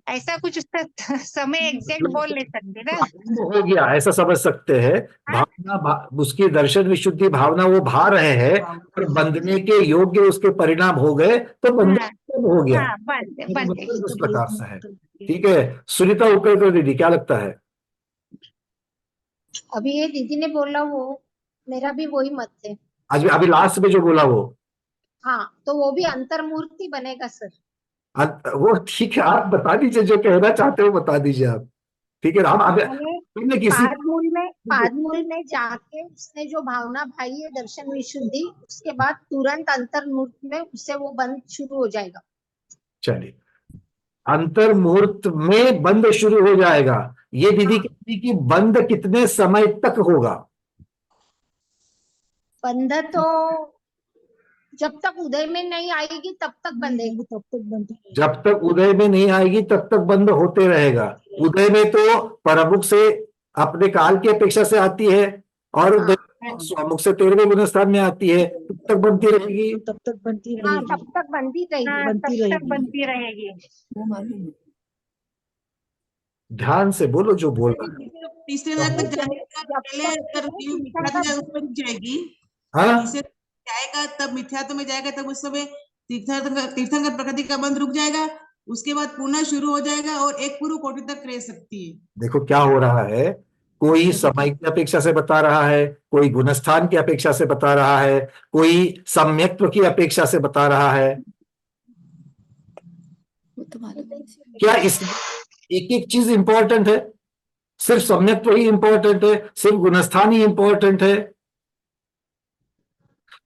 ऐसा कुछ उसका समय एग्जैक्ट बोल नहीं सकते ना। हो गया, ऐसा समझ सकते हैं। भावना उसकी दर्शन विशुद्धि भावना वो भा रहे हैं, और बंधने के योग्य उसके परिणाम हो गए, तो बंधन हो गया। हाँ, बंधे। इस प्रकार से है। ठीक है, सुनीता उकलकर दीदी, क्या लगता है? अभी ये दीदी ने बोला वो मेरा भी वही मत है। आज अभी लास्ट में जो बोला वो, हाँ, तो वो भी अंतर मुहूर्त ही बनेगा सर। वो ठीक है, आप बता दीजिए जो कहना चाहते हो, बता दीजिए आप। ठीक है, हम मैंने किसी पाद मूल में जाके उसने जो भावना भाई है दर्शन विशुद्धि, उसके बाद तुरंत अंतर मुहूर्त में उससे वो बंद शुरू हो जाएगा। चलिए, अंतर मुहूर्त में बंद शुरू हो जाएगा। ये दीदी कहती कि बंद कितने समय तक होगा? बंद तो जब तक उदय में नहीं आएगी तब तक बंधेगी। तब तक बनती रहेगी। जब तक उदय में नहीं आएगी तब तक बंद होते रहेगा। उदय में तो परमुख से अपने काल की अपेक्षा से आती है, और उदय में स्वमुख से 13वें गुण स्थान में आती है, तब तक बनती रहेगी। तब तक बनती हाँ, रहेगी। तब तक बनती रहेगी। बनती रहेगी। ध्यान से बोलो जो बोल रहे हैं। तीसरे नरक तक जाने का पहले अगर जीव मिथ्यात्व उसमें रुक जाएगी, हाँ, तीसरे जाएगा तब मिथ्यात्व में जाएगा, तब उस समय तीर्थंकर प्रकृति का बंध रुक जाएगा। उसके बाद पुनः शुरू हो जाएगा और एक पूर्व कोटि तक रह सकती है। देखो क्या हो रहा है, कोई समय की अपेक्षा से बता रहा है, कोई गुणस्थान की अपेक्षा से बता रहा है, कोई सम्यक्त्व की अपेक्षा से बता रहा है। क्या इसमें एक एक चीज इंपॉर्टेंट है? सिर्फ सम्यक्त्व ही इंपॉर्टेंट है? सिर्फ गुणस्थान ही इंपॉर्टेंट है?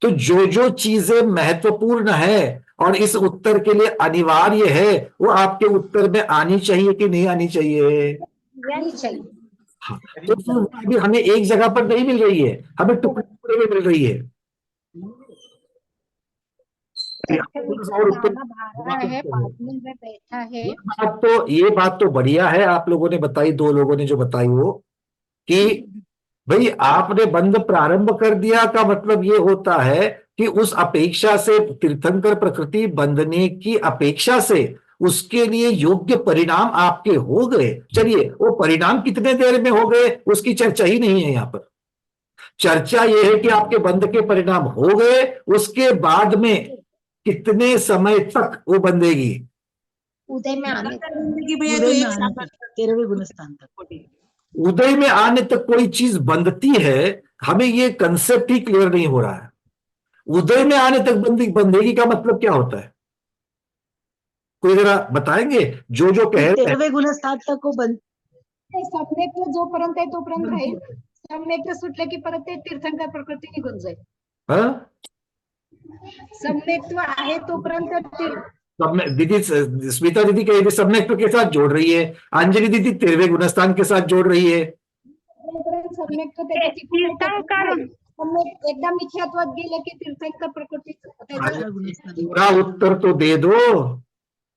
तो जो जो चीजें महत्वपूर्ण है और इस उत्तर के लिए अनिवार्य है, वो आपके उत्तर में आनी चाहिए कि नहीं आनी चाहिए? हाँ, तो अभी हमें एक जगह पर नहीं मिल रही है, हमें टुकड़े टुकड़े में मिल रही है। और बैठा है। ये बात तो बढ़िया है, आप लोगों ने बताई, 2 लोगों ने जो बताई वो, कि भाई आपने बंद प्रारंभ कर दिया का मतलब ये होता है कि उस अपेक्षा से, तीर्थंकर प्रकृति बंधने की अपेक्षा से उसके लिए योग्य परिणाम आपके हो गए। चलिए, वो परिणाम कितने देर में हो गए उसकी चर्चा ही नहीं है यहाँ पर। चर्चा ये है कि आपके बंध के परिणाम हो गए, उसके बाद में कितने समय तक वो बंधेगी। उदय में आने जिंदगी भैया तो एक साल 13वें गुण स्थान तक। उदय में आने तक कोई चीज बंधती है, हमें ये कंसेप्ट ही क्लियर नहीं हो रहा है। उदय में आने तक बंधेगी का मतलब क्या होता है? कोई जरा बताएंगे जो कह रहे हैं। 13वे गुणस्थान तक को बंद सम्यक्त जोपर्यंत आहे तोपर्यंत राहील. सम्यक्त सुटले की परत ते तीर्थंकर प्रकृती निघून जाईल. हाँ? सम्यक्त्व आहे तोपर्यंत दीदी स्मिता दीदी कह रही सम्यक्त्व के साथ जोड़ रही है, अंजलि दीदी 13वें गुणस्थान के साथ जोड़ रही है। सम्यक्त त्याची सम्यक एकदा मिथ्यात्वात गेले की तीर्थंकर प्रकृती पूरा उत्तर तो दे दो।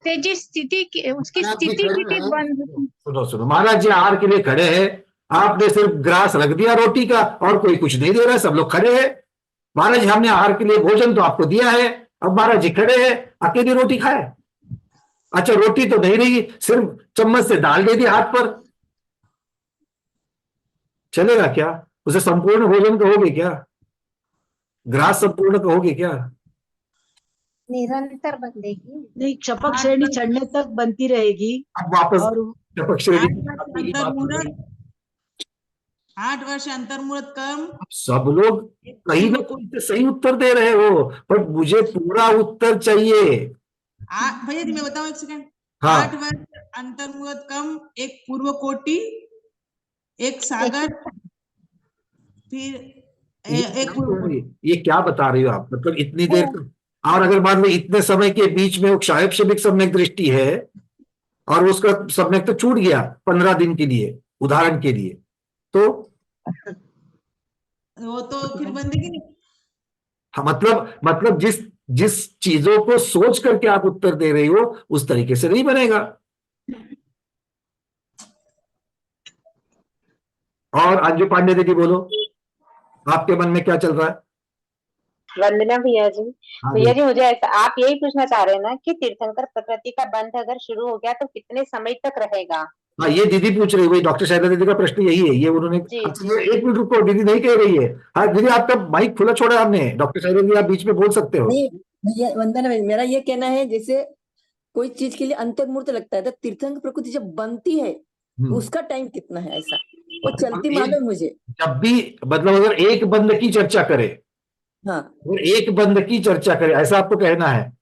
त्याची स्थिती, उसकी स्थिति किती बंद. सुनो, महाराज जी आहार के लिए खड़े हैं, आपने सिर्फ ग्रास रख दिया रोटी का और कोई कुछ नहीं दे रहा, सब लोग खड़े हैं। महाराज जी हमने आहार के लिए भोजन तो आपको दिया है, अब महाराज जी खड़े हैं, अकेली रोटी खाए। अच्छा रोटी तो नहीं रही, सिर्फ चम्मच से दाल दे दी हाथ पर, चलेगा क्या? उसे संपूर्ण भोजन कहोगे क्या? ग्रास संपूर्ण कहोगे क्या? निरंतर बंधेगी. नहीं, क्षपक श्रेणी चढ़ने तक बनती रहेगी। अब वापस और टपक श्रेणी 8 वर्ष अंतर्मुहूर्त कर्म. सब लोग कहीं ना कहीं से सही उत्तर दे रहे हो, पर मुझे पूरा उत्तर चाहिए। भैया जी मैं बताऊं 1 सेकंड. हाँ 8 वर्ष अंतर्मुहूर्त कर्म, एक पूर्व कोटि, एक सागर, फिर एक ये क्या बता रही हो आप? मतलब इतनी देर तक, और अगर मान लो इतने समय के बीच में वो क्षायब शबिक सम्यक दृष्टि है और उसका सम्यक तो छूट गया 15 दिन के लिए, उदाहरण के लिए, तो वो तो फिर बंदेगी नहीं. हाँ, मतलब जिस चीजों को सोच करके आप उत्तर दे रही हो उस तरीके से नहीं बनेगा। और अंजू पांडे दीदी बोलो, आपके मन में क्या चल रहा है? वंदना भैया जी. हाँ भैया जी मुझे ऐसा, आप यही पूछना चाह रहे हैं ना कि तीर्थंकर प्रकृति का बंध अगर शुरू हो गया तो कितने समय तक रहेगा? हाँ ये दीदी पूछ रही है, डॉक्टर शैला दीदी का प्रश्न यही है, ये उन्होंने। अच्छा, एक मिनट रुको, दीदी नहीं कह रही है। हाँ दीदी आपका माइक खुला छोड़ा हमने, डॉक्टर शैला दीदी आप बीच में बोल सकते हो। नहीं भैया वंदना, मेरा ये कहना है जैसे कोई चीज के लिए अंतर्मुहूर्त लगता है तो तीर्थंकर प्रकृति जब बनती है उसका टाइम कितना है? ऐसा वो चलती मालूम मुझे। जब भी मतलब अगर एक बंद की चर्चा करे, हाँ और एक बंद की चर्चा करे, ऐसा आपको कहना है?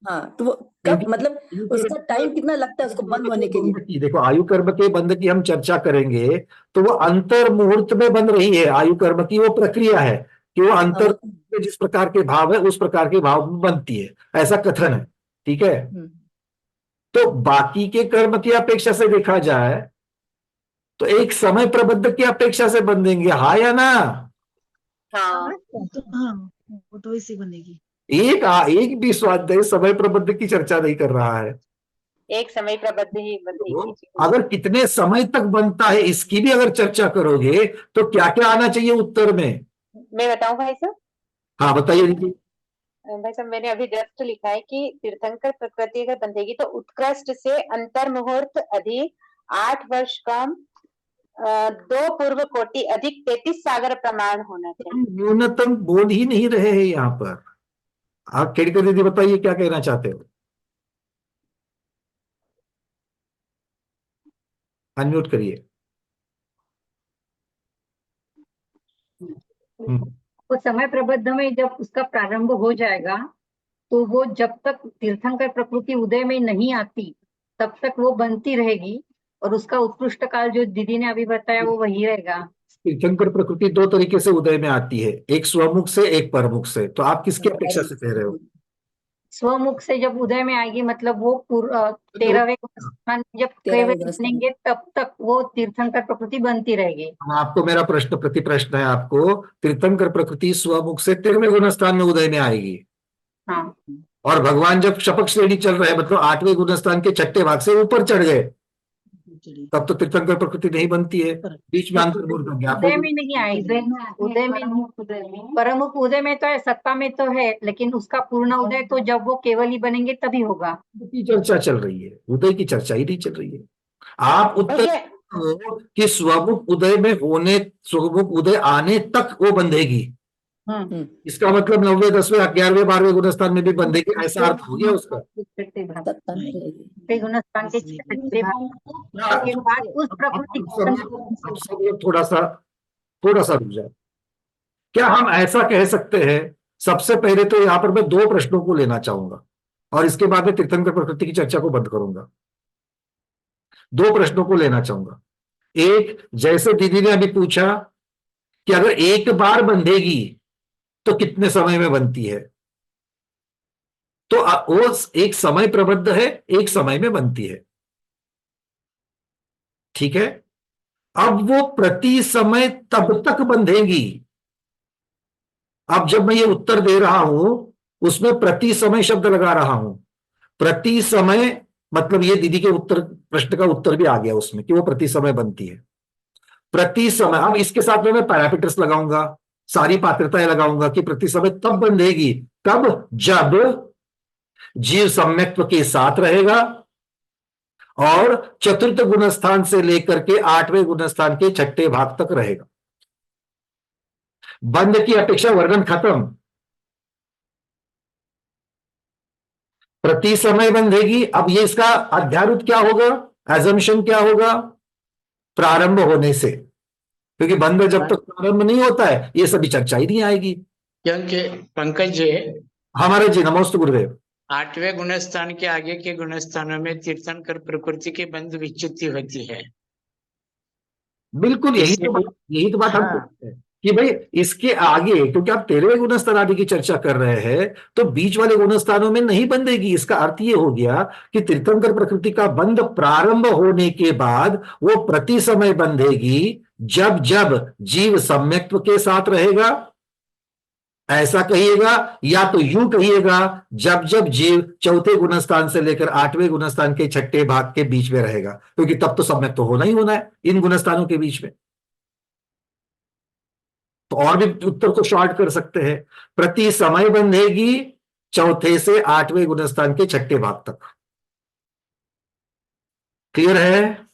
हाँ, तो वो कब मतलब उसका टाइम कितना लगता है उसको बंद होने के लिए? देखो आयु कर्म के बंद की हम चर्चा करेंगे तो वो अंतर मुहूर्त में बन रही है। आयु कर्म की वो प्रक्रिया है कि वो अंतर में जिस प्रकार के भाव है उस प्रकार के भाव में बनती है, ऐसा कथन है, ठीक है। तो बाकी के कर्म की अपेक्षा से देखा जाए तो एक समय प्रबंध की अपेक्षा से बंधेंगे, हाँ या ना? हाँ वो तो वैसे बनेगी। एक भी स्वाध्याय समय प्रबंध की चर्चा नहीं कर रहा है, एक समय प्रबंध ही बंधेगी। अगर कितने समय तक बनता है इसकी भी अगर चर्चा करोगे तो क्या क्या आना चाहिए उत्तर में? मैं बताऊं भाई साहब? हाँ बताइए दीदी। भाई साहब मैंने अभी जस्ट लिखा है कि तीर्थंकर प्रकृति अगर बंधेगी तो उत्कृष्ट से अंतर्मुहूर्त अधिक 8 वर्ष कम 2 पूर्व कोटि अधिक 33 सागर प्रमाण होना चाहिए। न्यूनतम बोल ही नहीं रहे हैं यहाँ पर। आप खेड़कर दीदी बताइए क्या कहना चाहते हो? अनम्यूट करिए। वो समय प्रबंध में जब उसका प्रारंभ हो जाएगा तो वो जब तक तीर्थंकर प्रकृति उदय में नहीं आती तब तक वो बनती रहेगी और उसका उत्कृष्ट काल जो दीदी ने अभी बताया वो वही रहेगा। तीर्थंकर प्रकृति 2 तरीके से उदय में आती है, एक स्वमुख से एक परमुख से। तो आप किसकी अपेक्षा से कह रहे हो? स्वमुख से जब उदय में आएगी मतलब वो 13वें स्थान जब बनेंगे तब तक वो तीर्थंकर प्रकृति बनती रहेगी। आपको मेरा प्रश्न प्रति प्रश्न है आपको, तीर्थंकर प्रकृति स्वमुख से 13वें गुण स्थान में उदय में आएगी। हाँ। और भगवान जब शपथ श्रेणी चल रहे हैं मतलब 8वें गुण स्थान के 6ठे भाग से ऊपर चढ़ गए तब तो तीर्थंकर प्रकृति नहीं बनती है, बीच में अंतर्मुहूर्त हो गया। उदय में नहीं आएगी, उदय में परमुख उदय में तो है, सत्ता में तो है, लेकिन उसका पूर्ण उदय तो जब वो केवल ही बनेंगे तभी होगा। की चर्चा चल रही है, उदय की चर्चा ही नहीं चल रही है। आप उत्तर कि स्वमुख उदय में होने, स्वमुख उदय आने तक वो बंधेगी, इसका मतलब 90, 10वें, 11वें, 12वें गुणस्थान में भी बंधेगी, ऐसा अर्थ हो गया उसका। गुणस्थान के छठे भाग के बाद उस प्रकृति सब लोग थोड़ा सा रुक जाए। क्या हम ऐसा कह सकते हैं? सबसे पहले तो यहाँ पर मैं 2 प्रश्नों को लेना चाहूंगा और इसके बाद में तीर्थंकर प्रकृति की चर्चा को बंद करूंगा। 2 प्रश्नों को लेना चाहूंगा। एक, जैसे दीदी ने अभी पूछा कि अगर एक बार बंधेगी तो कितने समय में बनती है, तो वो एक समय प्रबद्ध है, एक समय में बनती है, ठीक है। अब वो प्रति समय तब तक बंधेगी। अब जब मैं ये उत्तर दे रहा हूं उसमें प्रति समय शब्द लगा रहा हूं। प्रति समय मतलब ये दीदी के उत्तर, प्रश्न का उत्तर भी आ गया उसमें कि वो प्रति समय बनती है। प्रति समय, अब इसके साथ में मैं पैरामीटर्स लगाऊंगा, सारी पात्रताएं लगाऊंगा कि प्रति समय तब बंधेगी कब, जब जीव सम्यक्त्व के साथ रहेगा और चतुर्थ गुणस्थान से लेकर के 8वें गुणस्थान के छठे भाग तक रहेगा। बंध की अपेक्षा वर्णन खत्म। प्रति समय बंधेगी। अब ये इसका अध्यारूप क्या होगा, एजम्पशन क्या होगा? प्रारंभ होने से, क्योंकि बंध जब तक प्रारंभ नहीं होता है ये सभी चर्चा ही नहीं आएगी। क्योंकि पंकज जी, हमारे जी नमोस्तु गुरुदेव, 8वें गुणस्थान के आगे के गुणस्थानों में तीर्थंकर प्रकृति के बंध विच्युति होती है। बिल्कुल यही तो बात हम कहते हैं कि भाई इसके आगे, क्योंकि आप 13वें गुणस्थान आदि की चर्चा कर रहे हैं तो बीच वाले गुणस्थानों में नहीं बंधेगी। इसका अर्थ ये हो गया कि तीर्थंकर प्रकृति का बंध प्रारंभ होने के बाद वो प्रति समय बंधेगी जब जब जीव सम्यक्त्व के साथ रहेगा, ऐसा कहिएगा, या तो यूं कहिएगा जब जब जीव चौथे गुणस्थान से लेकर 8वें गुणस्थान के छठे भाग के बीच में रहेगा, क्योंकि तब तो सम्यक तो होना ही होना है इन गुणस्थानों के बीच में। तो और भी उत्तर को शॉर्ट कर सकते हैं, प्रति समय बंधेगी चौथे से 8वें गुणस्थान के छठे भाग तक। क्लियर है?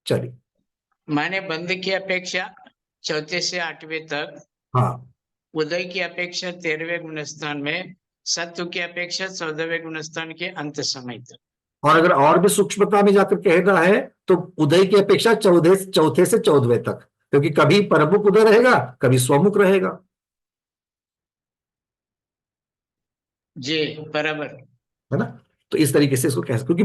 चलिए, माने बंध की अपेक्षा चौथे से 8वें तक, हाँ, उदय की अपेक्षा 13वें गुणस्थान में, सत्व की अपेक्षा 14वें गुणस्थान के अंत समय तक। और अगर और भी सूक्ष्मता में जाकर कहना है तो उदय की अपेक्षा चौथे से 14वें तक, क्योंकि कभी परमुख उदय रहेगा, कभी स्वमुख रहेगा। जी बराबर है ना? तो इस तरीके से इसको कह सकते, क्योंकि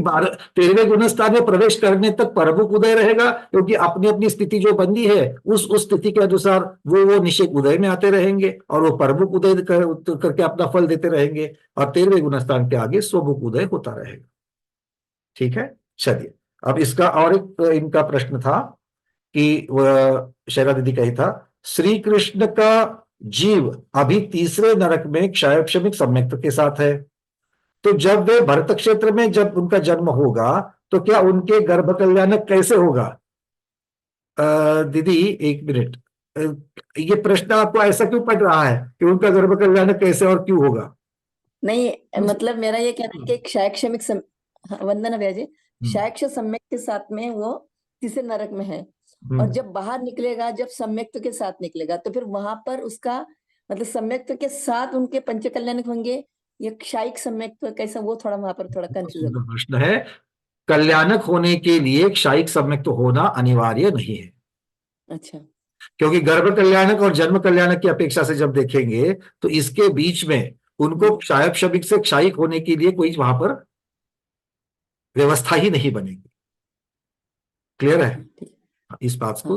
13वें गुणस्थान में प्रवेश करने तक परमुख उदय रहेगा, क्योंकि अपनी अपनी स्थिति जो बंदी है उस स्थिति के अनुसार वो निश्चित उदय में आते रहेंगे और वो परमुख उदय करके अपना फल देते रहेंगे, और 13वें गुणस्थान के आगे स्वमुख उदय होता रहेगा। ठीक है, चलिए अब इसका और एक इनका प्रश्न था कि शैला दीदी का ही था, श्री कृष्ण का जीव अभी तीसरे नरक में क्षयक्षमिक सम्यक्त्व के साथ है, तो जब वे भरत क्षेत्र में जब उनका जन्म होगा तो क्या उनके गर्भ कल्याणक कैसे होगा? दीदी एक मिनट, ये प्रश्न आपको ऐसा क्यों पड़ रहा है कि उनका गर्भ कल्याणक कैसे और क्यों होगा? नहीं, मतलब मेरा ये कहना है कि क्षयक्षमिक वंदना भैया जी, क्षयक्ष सम्यक के साथ में वो तीसरे नरक में है, और जब बाहर निकलेगा, जब सम्यक्त्व के साथ निकलेगा तो फिर वहां पर उसका मतलब सम्यक्त्व के साथ उनके पंच कल्याणक होंगे, ये क्षयिक सम्यक्त्व कैसा, वो थोड़ा वहां पर थोड़ा कंफ्यूजन प्रश्न है। कल्याणक होने के लिए क्षयिक सम्यक्त्व होना अनिवार्य नहीं है। अच्छा, क्योंकि गर्भ कल्याणक और जन्म कल्याणक की अपेक्षा से जब देखेंगे तो इसके बीच में उनको क्षयक्षमिक से क्षयिक होने के लिए कोई वहां पर व्यवस्था ही नहीं बनेगी। क्लियर है इस बात को?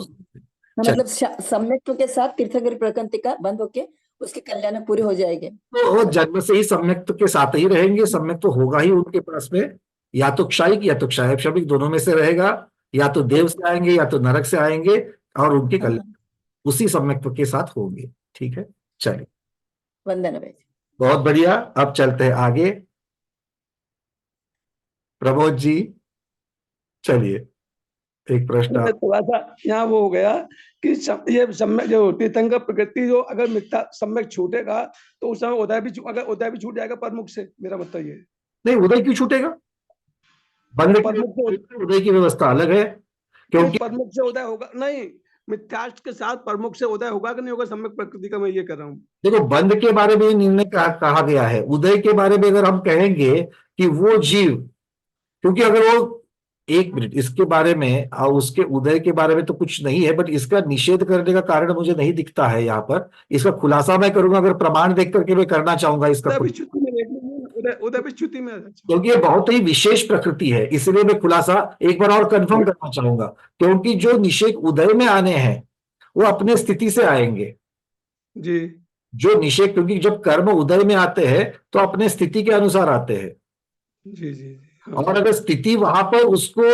मतलब सम्यक्त्व के साथ तीर्थंकर प्रकृति का बंध होके उसके कल्याण पूरे हो जाएंगे, तो वो जन्म से ही सम्यक्त्व के साथ ही रहेंगे। सम्यक्त्व होगा ही उनके पास में, या तो क्षयिक या तो क्षयक्षमिक, दोनों में से रहेगा, या तो देव से आएंगे या तो नरक से आएंगे, और उनके कल्याण उसी सम्यक्त्व के साथ होंगे। ठीक है, चलिए वंदना भाई, बहुत बढ़िया। अब चलते हैं आगे, प्रमोद जी चलिए, एक प्रश्न थोड़ा सा यहाँ वो हो गया कि ये सम्यक जो तीर्थंकर प्रकृति जो अगर मिथ्या सम्यक छूटेगा तो उस समय उदय भी अगर उदय भी छूट जाएगा प्रमुख से, मेरा मतलब ये नहीं, उदय क्यों छूटेगा? बंद उदय की व्यवस्था अलग है, क्योंकि प्रमुख से उदय होगा नहीं, मिथ्याष्ट के साथ प्रमुख से उदय होगा कि नहीं होगा सम्यक प्रकृति का, मैं ये कर रहा हूँ। देखो, बंध के बारे में निर्णय कहा गया है। उदय के बारे में अगर हम कहेंगे कि वो जीव, क्योंकि अगर वो, एक मिनट, इसके बारे में और उसके उदय के बारे में तो कुछ नहीं है, बट इसका निषेध करने का कारण मुझे नहीं दिखता है यहाँ पर। इसका खुलासा मैं करूंगा, अगर प्रमाण देख करके मैं करना चाहूंगा इसका, उदय भी च्युति में, क्योंकि ये बहुत ही विशेष प्रकृति है, इसलिए मैं खुलासा एक बार और कंफर्म करना चाहूंगा। क्योंकि जो निषेध उदय में आने हैं वो अपने स्थिति से आएंगे जी। जो निषेध, क्योंकि जब कर्म उदय में आते हैं तो अपने स्थिति के अनुसार आते हैं। जी जी, जी। और अगर स्थिति वहां पर उसको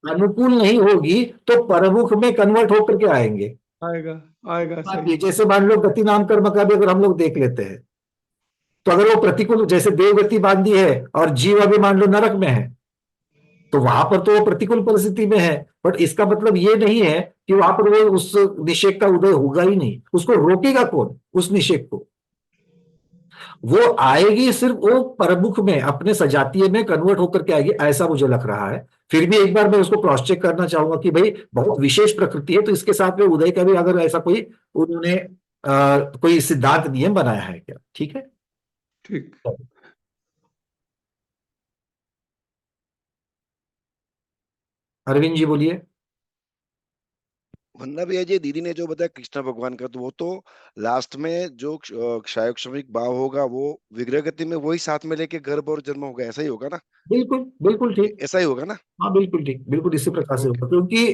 अनुकूल नहीं होगी तो परमुख में कन्वर्ट होकर के आएंगे। आएगा सही। जैसे मान लो गति नाम कर्म का भी अगर हम लोग देख लेते हैं, तो अगर वो प्रतिकूल, जैसे देवगति बांधी है और जीव अभी मान लो नरक में है, तो वहां पर तो वो प्रतिकूल परिस्थिति में है, बट इसका मतलब ये नहीं है कि वहां पर वो उस निषेध का उदय होगा ही नहीं। उसको रोकेगा कौन उस निषेध को? वो आएगी सिर्फ वो परमुख में अपने सजातीय में कन्वर्ट होकर के आएगी, ऐसा मुझे लग रहा है। फिर भी एक बार मैं उसको क्रॉस चेक करना चाहूंगा कि भाई बहुत विशेष प्रकृति है, तो इसके साथ में उदय का भी अगर ऐसा कोई उन्होंने कोई सिद्धांत नियम बनाया है क्या? ठीक है, ठीक। अरविंद जी बोलिए। वंदना भैया जी, दीदी ने जो बताया कृष्ण भगवान का, तो वो तो लास्ट में जो क्षायोक्षमिक भाव होगा वो विग्रह गति में वही साथ में लेके गर्भ और जन्म होगा, ऐसा ही होगा ना? बिल्कुल बिल्कुल ठीक, ऐसा ही होगा ना? हाँ बिल्कुल ठीक, बिल्कुल इसी प्रकार से होगा। क्योंकि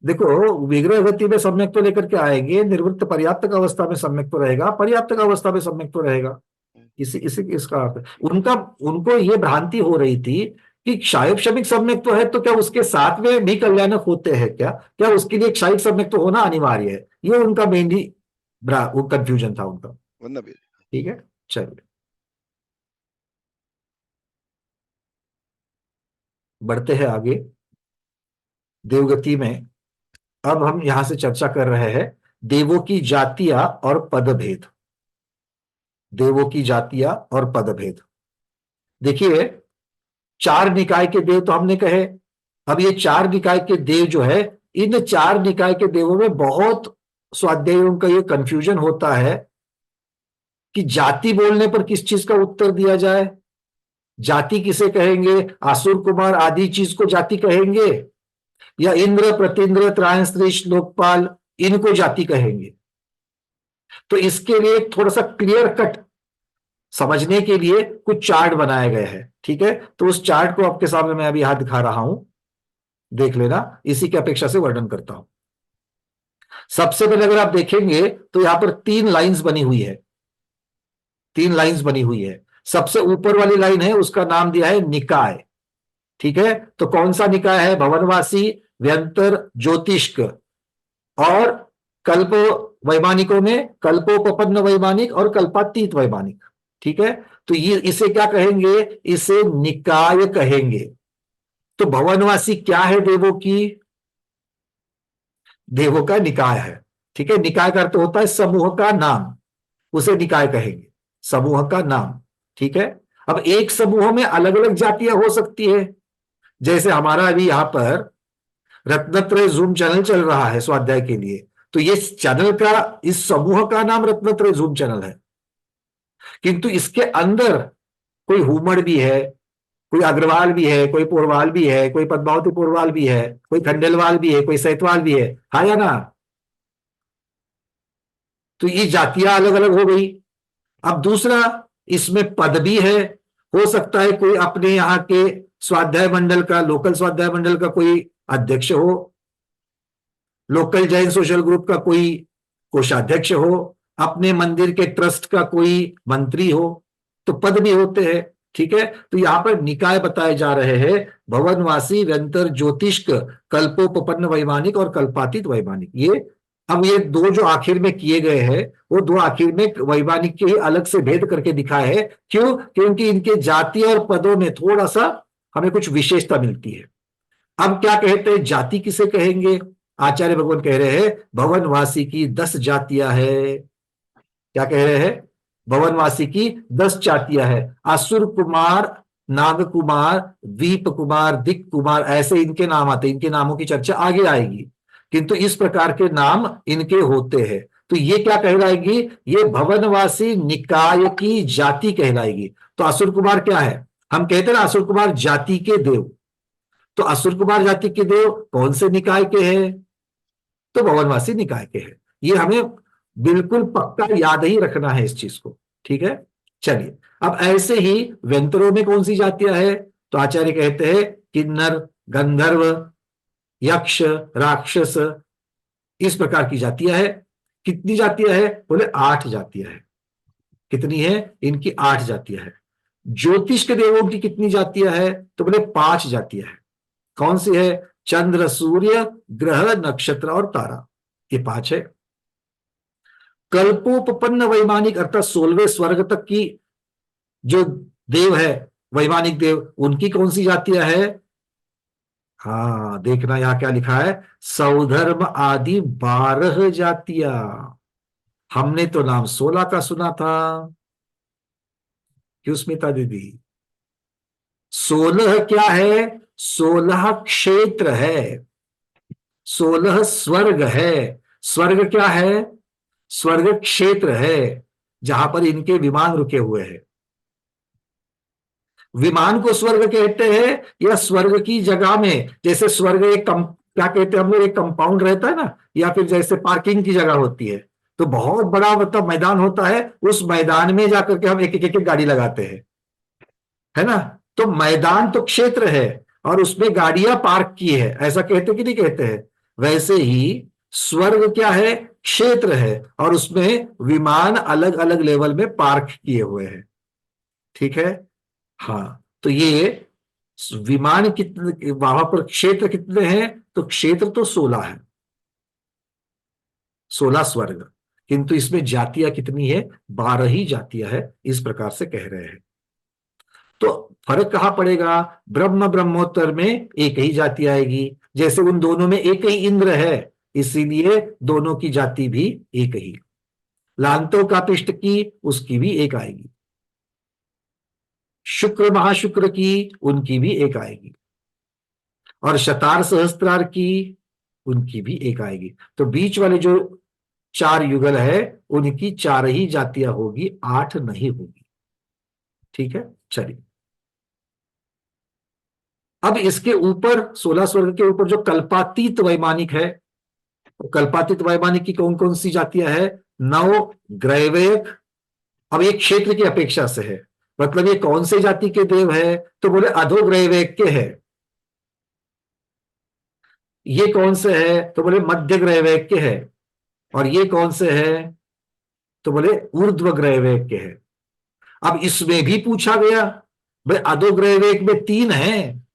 देखो, विग्रह गति में सम्यक तो लेकर के आएंगे, निर्वृत्त पर्याप्तक अवस्था में सम्यक तो रहेगा, पर्याप्तक अवस्था में सम्यक तो रहेगा। इसी इसका उनको ये भ्रांति हो रही थी कि क्षायक शमिक सम्यक तो है, तो क्या उसके साथ में भी कल्याणक होते हैं क्या उसके लिए क्षायक सम्यक तो होना अनिवार्य है? ये उनका मेनली वो कंफ्यूजन था उनका। वंदना भैया, ठीक है, चलिए बढ़ते हैं आगे देवगति में। अब हम यहां से चर्चा कर रहे हैं देवों की जातियां और पदभेद। देवों की जातियां और पदभेद। देखिए, 4 निकाय के देव तो हमने कहे। अब ये 4 निकाय के देव जो है, इन 4 निकाय के देवों में बहुत स्वाध्यायों का ये कंफ्यूजन होता है कि जाति बोलने पर किस चीज का उत्तर दिया जाए। जाति किसे कहेंगे? आसुर कुमार आदि चीज को जाति कहेंगे, या इंद्र प्रतिंद्र त्रायण श्रेष्ठ लोकपाल इनको जाति कहेंगे? तो इसके लिए थोड़ा सा क्लियर कट समझने के लिए कुछ चार्ट बनाए गए हैं। ठीक है, तो उस चार्ट को आपके सामने मैं अभी यहां दिखा रहा हूं, देख लेना। इसी की अपेक्षा से वर्णन करता हूं। सबसे पहले अगर आप देखेंगे तो यहां पर 3 लाइंस बनी हुई है। 3 लाइंस बनी हुई है। सबसे ऊपर वाली लाइन है, उसका नाम दिया है निकाय। ठीक है, तो कौन सा निकाय है? भवनवासी, व्यंतर, ज्योतिष्क और कल्प वैमानिकों में कल्पोपपन्न वैमानिक और कल्पातीत वैमानिक। ठीक है, तो ये इसे क्या कहेंगे? इसे निकाय कहेंगे। तो भवनवासी क्या है? देवों का निकाय है। ठीक है, निकाय का अर्थ होता है समूह का नाम, उसे निकाय कहेंगे, समूह का नाम। ठीक है, अब एक समूह में अलग अलग जातियां हो सकती है। जैसे हमारा अभी यहां पर रत्नत्रय जूम चैनल चल रहा है स्वाध्याय के लिए, तो ये चैनल का, इस समूह का नाम रत्नत्रय जूम चैनल है। किंतु इसके अंदर कोई हुमड़ भी है, कोई अग्रवाल भी है, कोई पोरवाल भी है, कोई पद्मावती पोरवाल भी है, कोई खंडेलवाल भी है, कोई सैतवाल भी है या ना? तो ये जातियां अलग अलग हो गई। अब दूसरा, इसमें पद भी है। हो सकता है कोई अपने यहाँ के स्वाध्याय मंडल का, लोकल स्वाध्याय मंडल का कोई अध्यक्ष हो, लोकल जैन सोशल ग्रुप का कोई कोषाध्यक्ष हो, अपने मंदिर के ट्रस्ट का कोई मंत्री हो, तो पद भी होते हैं। ठीक है, तो यहां पर निकाय बताए जा रहे हैं भवनवासी, व्यंतर, ज्योतिष्क, कल्पोपपन्न वैमानिक और कल्पातीत वैमानिक। ये अब ये 2 जो आखिर में किए गए हैं, वो 2 आखिर में वैमानिक के ही अलग से भेद करके दिखाए है। क्यों? क्योंकि इनके जाति और पदों में थोड़ा सा हमें कुछ विशेषता मिलती है। अब क्या कहते हैं, जाति किसे कहेंगे? आचार्य भगवान कह रहे हैं भवनवासी की 10 जातियां है। क्या कह रहे हैं? भवनवासी की 10 जातियां है। असुर कुमार, नाग कुमार, दीप कुमार, दिक कुमार, ऐसे इनके नाम आते हैं। इनके नामों की चर्चा आगे आएगी। किंतु इस प्रकार के नाम इनके होते हैं। तो ये क्या कहलाएगी? ये भवनवासी निकाय की जाति कहलाएगी। तो असुर कुमार क्या है? हम कहते हैं ना असुर कुमार जाति के देव। तो असुर कुमार जाति के देव कौन से निकाय के हैं? तो भवनवासी निकाय के हैं। ये हमें बिल्कुल पक्का याद ही रखना है इस चीज को, ठीक है। चलिए, अब ऐसे ही व्यंतरों में कौन सी जातियां है? तो आचार्य कहते हैं किन्नर, गंधर्व, यक्ष, राक्षस, इस प्रकार की जातियां है। कितनी जातियां है? बोले 8 जातियां है। कितनी है? इनकी 8 जातियां है। ज्योतिष के देवों की कितनी जातियां है? तो बोले 5 जातियां है। कौन सी है? चंद्र, सूर्य, ग्रह, नक्षत्र और तारा, ये 5 है। कल्पोपन्न वैमानिक अर्थात 16वें स्वर्ग तक की जो देव है, वैमानिक देव, उनकी कौन सी जातियां है? हाँ, देखना यहां क्या लिखा है, सौधर्म आदि 12 जातियां। हमने तो नाम 16 का सुना था। क्यों स्मिता दीदी? 16 क्या है? 16 क्षेत्र है, 16 स्वर्ग है। स्वर्ग क्या है? स्वर्ग क्षेत्र है, जहां पर इनके विमान रुके हुए हैं। विमान को स्वर्ग कहते हैं या स्वर्ग की जगह में, जैसे स्वर्ग एक क्या कहते हैं हम लोग, एक कंपाउंड रहता है ना, या फिर जैसे पार्किंग की जगह होती है, तो बहुत बड़ा मतलब मैदान होता है, उस मैदान में जाकर के हम एक एक गाड़ी लगाते हैं, है ना। तो मैदान तो क्षेत्र है और उसमें गाड़ियां पार्क की है, ऐसा कहते कि नहीं कहते हैं? वैसे ही स्वर्ग क्या है? क्षेत्र है और उसमें विमान अलग अलग लेवल में पार्क किए हुए हैं, ठीक है। हाँ, तो ये विमान कितने, वहां पर क्षेत्र कितने हैं? तो क्षेत्र तो 16 है, 16 स्वर्ग, किंतु इसमें जातियां कितनी है? 12 ही जातियां है, इस प्रकार से कह रहे हैं। तो फर्क कहां पड़ेगा? ब्रह्म ब्रह्मोत्तर में एक ही जाति आएगी, जैसे उन दोनों में एक ही इंद्र है, इसीलिए दोनों की जाति भी एक ही। लांतो का पिष्ट की, उसकी भी एक आएगी। शुक्र महाशुक्र की, उनकी भी एक आएगी। और शतार सहस्त्रार की, उनकी भी एक आएगी। तो बीच वाले जो 4 युगल है, उनकी 4 ही जातियां होगी, 8 नहीं होगी, ठीक है। चलिए, अब इसके ऊपर 16 स्वर्ग के ऊपर जो कल्पातीत वैमानिक है, तो कल्पातीत वैमानिक की कौन कौन सी जातियां है? 9 ग्रैवेक। अब एक क्षेत्र की अपेक्षा से है, मतलब ये कौन से जाति के देव है? तो बोले अधोग्रैवेक के है। ये कौन से है? तो बोले मध्य ग्रैवेक के है। और ये कौन से है? तो बोले ऊर्ध्व ग्रैवेक के है। अब इसमें भी पूछा गया, भाई अधोग्रैवेक में 3 हैं,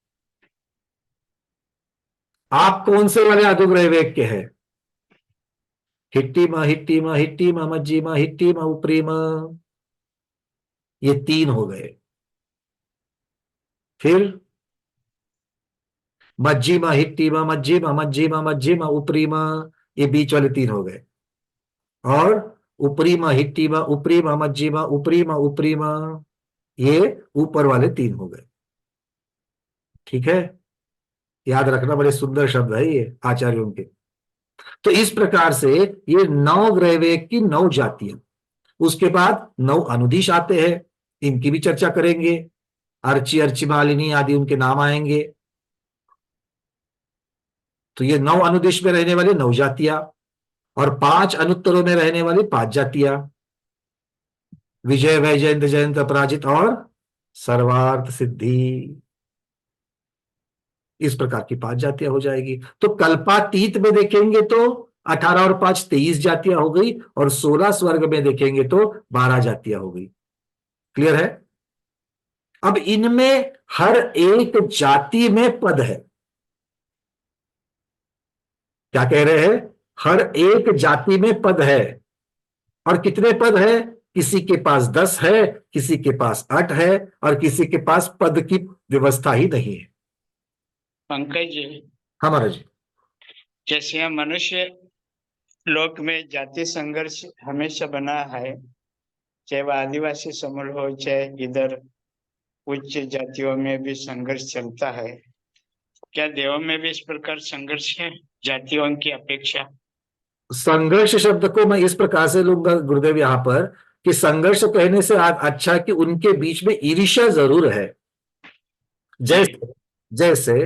आप कौन से वाले अधोग्रैवेक के हैं? हिट्टीमा हिट्टीमा हिट्टीमा मज्जीमा हिट्टीमा उपरीमा, ये 3 हो गए। फिर मज्जीमा हिट्टीमा मज्जीमा मज्जीमा मज्जीमा उपरीमा, ये बीच वाले 3 हो गए। और उपरीमा हिट्टीमा उपरीमा मज्जीमा उपरीमा उपरीमा, ये ऊपर वाले 3 हो गए, ठीक है। याद रखना, बड़े सुंदर शब्द है ये आचार्यों के। तो इस प्रकार से ये 9 ग्रैवेक की 9 जातियां। उसके बाद 9 अनुदिश आते हैं, इनकी भी चर्चा करेंगे। अर्ची, अर्ची मालिनी आदि उनके नाम आएंगे। तो ये 9 अनुदिश में रहने वाली 9 जातियां और 5 अनुत्तरों में रहने वाली 5 जातियां, विजय, वैजयंत, जयंत, अपराजित और सर्वार्थ सिद्धि, इस प्रकार की 5 जातियां हो जाएगी। तो कल्पातीत में देखेंगे तो 18 और 5 23 जातियां हो गई, और 16 स्वर्ग में देखेंगे तो 12 जातियां हो गई। क्लियर है? अब इनमें हर एक जाति में पद है। क्या कह रहे हैं? हर एक जाति में पद है। और कितने पद है? किसी के पास 10 है, किसी के पास 8 है, और किसी के पास पद की व्यवस्था ही नहीं है। पंकज जी, हमारा जी, जैसे यहाँ मनुष्य लोक में जाति संघर्ष हमेशा बना है, चाहे वह आदिवासी समूह हो, चाहे इधर उच्च जातियों में भी संघर्ष चलता है। क्या देवों में भी इस प्रकार संघर्ष है, जातियों की अपेक्षा? संघर्ष शब्द को मैं इस प्रकार से लूंगा गुरुदेव यहाँ पर, कि संघर्ष कहने से अच्छा कि उनके बीच में ईर्ष्या जरूर है। जैसे जैसे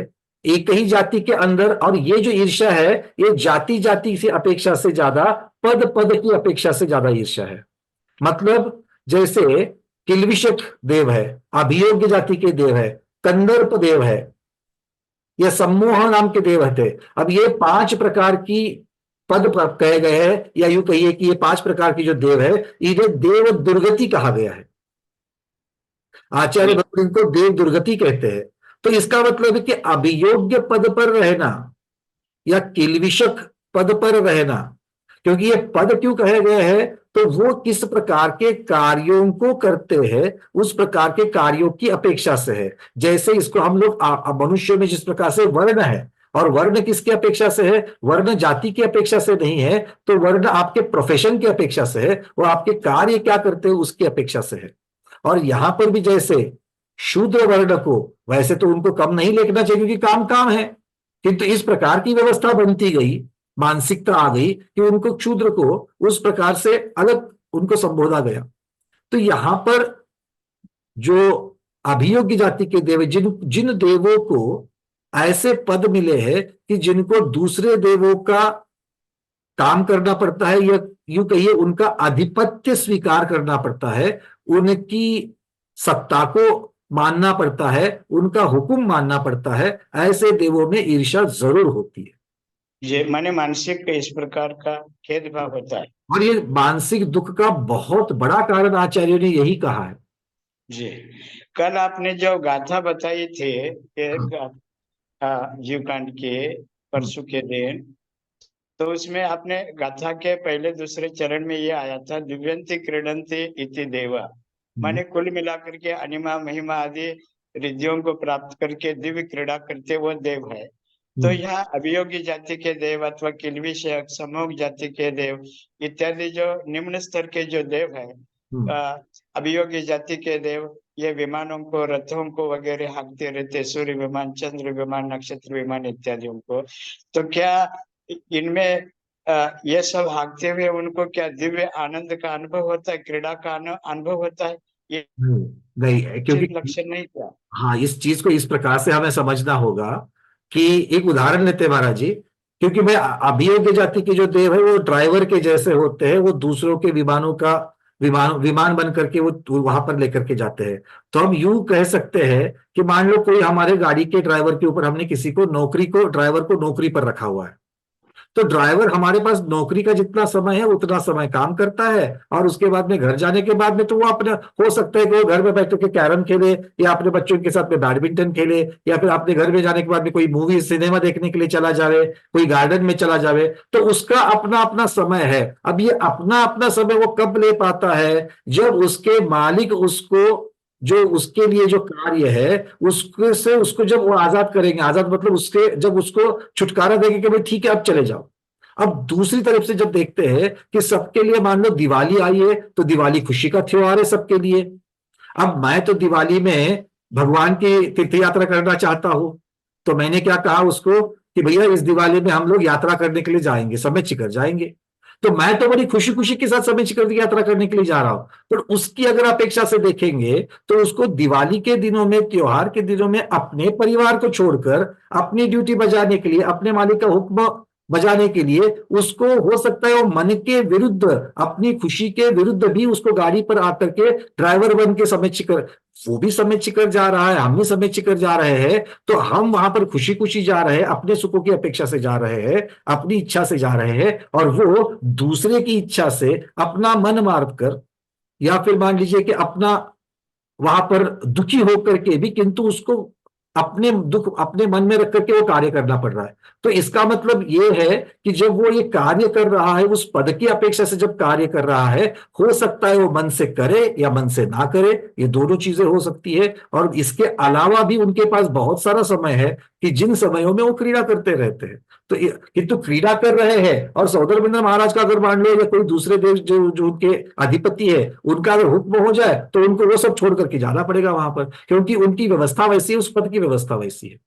एक ही जाति के अंदर, और ये जो ईर्ष्या है ये जाति जाति की अपेक्षा से ज्यादा, पद पद की अपेक्षा से ज्यादा ईर्ष्या है। मतलब जैसे किल्विषक देव है, अभियोग्य जाति के देव है, कंदर्प देव है, या सम्मोह नाम के देव थे। अब ये 5 प्रकार की पद कहे गए हैं, या यूं कहिए कि ये 5 प्रकार की जो देव है इन्हें देव दुर्गति कहा गया है। आचार्य भगवान इनको देव दुर्गति कहते हैं। तो इसका मतलब है कि अभियोग्य पद पर रहना या किल्विषक पद पर रहना, क्योंकि ये पद क्यों कहे गए हैं, तो वो किस प्रकार के कार्यों को करते हैं उस प्रकार के कार्यों की अपेक्षा से है। जैसे इसको हम लोग मनुष्य में जिस प्रकार से वर्ण है, और वर्ण किसकी अपेक्षा से है, वर्ण जाति की अपेक्षा से नहीं है, तो वर्ण आपके प्रोफेशन की अपेक्षा से है, वो आपके कार्य क्या करते हैं उसकी अपेक्षा से है। और यहां पर भी जैसे शूद्र वर्ण को, वैसे तो उनको कम नहीं लेना चाहिए क्योंकि काम काम है, किंतु इस प्रकार की व्यवस्था बनती गई, मानसिकता आ गई कि उनको शूद्र को उस प्रकार से अलग उनको संबोधा गया। तो यहां पर जो अभियोग्य जाति के देव, जिन देवों को ऐसे पद मिले हैं कि जिनको दूसरे देवों का काम करना पड़ता है, या यूं कहिए उनका आधिपत्य स्वीकार करना पड़ता है, उनकी सत्ता को मानना पड़ता है, उनका हुक्म मानना पड़ता है, ऐसे देवों में ईर्ष्या जरूर होती है। ये माने मानसिक इस प्रकार का खेद भाव होता है, और ये मानसिक दुख का बहुत बड़ा कारण आचार्यों ने यही कहा है। जी। कल आपने जो गाथा बताई थी एक जीवकांड के परसों के दिन, तो उसमें आपने गाथा के पहले दूसरे चरण में ये आया था, दिव्यंती क्रीडंती इति देवा, माने कुल मिलाकर के अनिमा महिमा आदि रिद्धियों को प्राप्त करके दिव्य क्रीड़ा करते वो देव है। तो यहाँ अभियोगी जाति के देव अथवा किल्विषक, समूह जाति के देव इत्यादि जो निम्न स्तर के जो देव है, अभियोगी जाति के देव ये विमानों को, रथों को वगैरह हाँकते रहते, सूर्य विमान, चंद्र विमान, नक्षत्र विमान इत्यादियों को। तो क्या इनमें ये सब हाँकते हुए उनको क्या दिव्य आनंद का अनुभव होता है, क्रीड़ा का अनुभव होता है? ये नहीं, क्योंकि लक्षण नहीं क्या? हाँ, इस चीज को इस प्रकार से हमें समझना होगा कि एक उदाहरण लेते हैं महाराज जी, क्योंकि मैं अभियोग्य जाति के जो देव है वो ड्राइवर के जैसे होते हैं, वो दूसरों के विमानों का विमान बन करके वो वहां पर लेकर के जाते हैं। तो हम यूं कह सकते हैं कि मान लो कोई हमारे गाड़ी के ड्राइवर के ऊपर हमने किसी को ड्राइवर को नौकरी पर रखा हुआ है, तो ड्राइवर हमारे पास नौकरी का जितना समय है उतना समय काम करता है, और उसके बाद में घर जाने के बाद में तो वो अपने, हो सकता है कि वो घर में बैठ के कैरम खेले, या अपने बच्चों के साथ में बैडमिंटन खेले, या फिर अपने घर में जाने के बाद में कोई मूवी सिनेमा देखने के लिए चला जावे, कोई गार्डन में चला जावे, तो उसका अपना अपना समय है। अब ये अपना अपना समय वो कब ले पाता है, जब उसके मालिक उसको, जो उसके लिए जो कार्य है उसके से उसको जब वो आजाद करेंगे, आजाद मतलब उसके जब उसको छुटकारा देंगे कि भाई ठीक है अब चले जाओ। अब दूसरी तरफ से जब देखते हैं कि सबके लिए, मान लो दिवाली आई है तो दिवाली खुशी का त्योहार है सबके लिए। अब मैं तो दिवाली में भगवान की तीर्थ यात्रा करना चाहता हूं, तो मैंने क्या कहा उसको कि भैया इस दिवाली में हम लोग यात्रा करने के लिए जाएंगे, समय चिकर जाएंगे। तो मैं तो बड़ी खुशी खुशी के साथ समय चिकर की यात्रा करने के लिए जा रहा हूं, पर उसकी अगर अपेक्षा से देखेंगे तो उसको दिवाली के दिनों में, त्योहार के दिनों में अपने परिवार को छोड़कर अपनी ड्यूटी बजाने के लिए, अपने मालिक का हुक्म बजाने के लिए, उसको हो सकता है वो मन के विरुद्ध, अपनी खुशी के विरुद्ध भी उसको गाड़ी पर आकर के ड्राइवर बन के समय चिकर, वो भी समय चिकर जा रहा है, हम भी समय चिकर जा रहे हैं, तो हम वहां पर खुशी खुशी जा रहे हैं, अपने सुखों की अपेक्षा से जा रहे हैं, अपनी इच्छा से जा रहे हैं, और वो दूसरे की इच्छा से अपना मन मार कर, या फिर मान लीजिए कि अपना वहां पर दुखी होकर के भी, किंतु उसको अपने दुख अपने मन में रख करके वो कार्य करना पड़ रहा है। तो इसका मतलब ये है कि जब वो ये कार्य कर रहा है, उस पद की अपेक्षा से जब कार्य कर रहा है, हो सकता है वो मन से करे या मन से ना करे, ये दोनों चीजें हो सकती है। और इसके अलावा भी उनके पास बहुत सारा समय है कि जिन समयों में वो क्रीड़ा करते रहते हैं। तो किंतु क्रीड़ा कर रहे हैं, और सौदरबिंद्र महाराज का अगर मान लो या कोई दूसरे देश जो उनके अधिपति है, उनका अगर हुक्म हो जाए तो उनको वो सब छोड़ करके जाना पड़ेगा वहां पर, क्योंकि उनकी व्यवस्था वैसी है, उस पद की व्यवस्था वैसी है।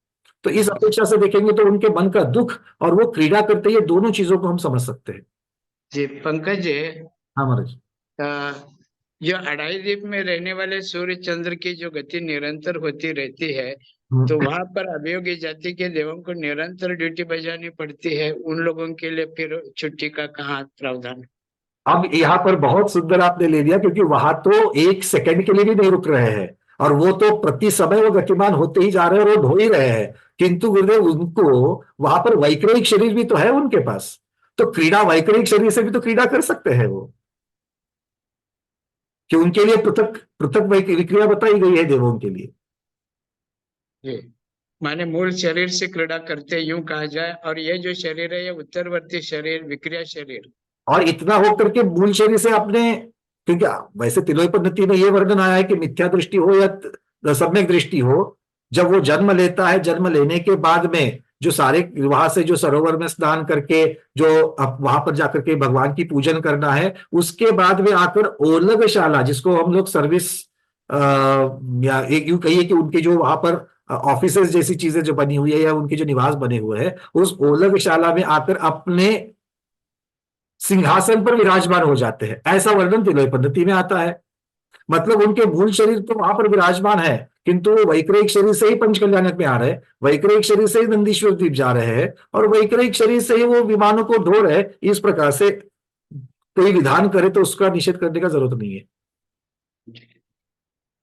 तो इस अपेक्षा से देखेंगे तो उनके मन का दुख और वो क्रीड़ा करते ये दोनों चीजों को हम समझ सकते हैं। जी पंकज जी, हाँ महाराज। जो अढ़ाई द्वीप में रहने वाले सूर्य चंद्र की जो गति निरंतर होती रहती है, तो वहां पर अभियोगी जाति के देवों को निरंतर ड्यूटी बजानी पड़ती है, उन लोगों के लिए फिर छुट्टी का कहाँ प्रावधान? अब यहाँ पर बहुत सुंदर आपने ले लिया, क्योंकि वहां तो एक सेकंड के लिए भी नहीं रुक रहे हैं और वो तो प्रति समय वो गतिमान होते ही जा रहे हैं और वो ढो ही रहे हैं, किंतु गुरुदेव उनको वहां पर वैक्रयिक शरीर भी तो है उनके पास, तो क्रीड़ा वैक्रयिक शरीर से भी तो क्रीड़ा कर सकते हैं वो, कि उनके लिए पृथक पृथक विक्रिया बताई गई है देवों के लिए। जी, माने मूल शरीर से क्रीड़ा करते यूं कहा जाए, और ये जो शरीर है ये उत्तरवर्ती शरीर, विक्रिया शरीर, और इतना होकर के मूल शरीर से अपने, क्योंकि वैसे तिलोपनिधि में ये वर्णन आया है कि मिथ्या दृष्टि हो या सम्यक दृष्टि हो, जब वो जन्म लेता है, जन्म लेने के बाद में जो सारे वहां से जो सरोवर में स्नान करके जो अब वहां पर जाकर के भगवान की पूजन करना है, उसके बाद में आकर ओलगशाला, जिसको हम लोग सर्विस या एक यूं कहिए कि उनके जो वहां पर ऑफिसेज जैसी चीजें जो बनी हुई है या उनके जो निवास बने हुए हैं, उस ओलगशाला में आकर अपने सिंहासन पर विराजमान हो जाते हैं, ऐसा वर्णन तिलोपनिधि में आता है। मतलब उनके मूल शरीर तो वहां पर विराजमान है, किंतु वो वैक्रयिक शरीर से ही पंचकल्याणक में आ रहे हैं, वैक्रयिक शरीर से ही नंदीश्वर द्वीप जा रहे हैं और वैक्रयिक शरीर से ही वो विमानों को ढो रहे हैं। इस प्रकार से कोई विधान करे तो उसका निषेध करने का जरूरत नहीं है।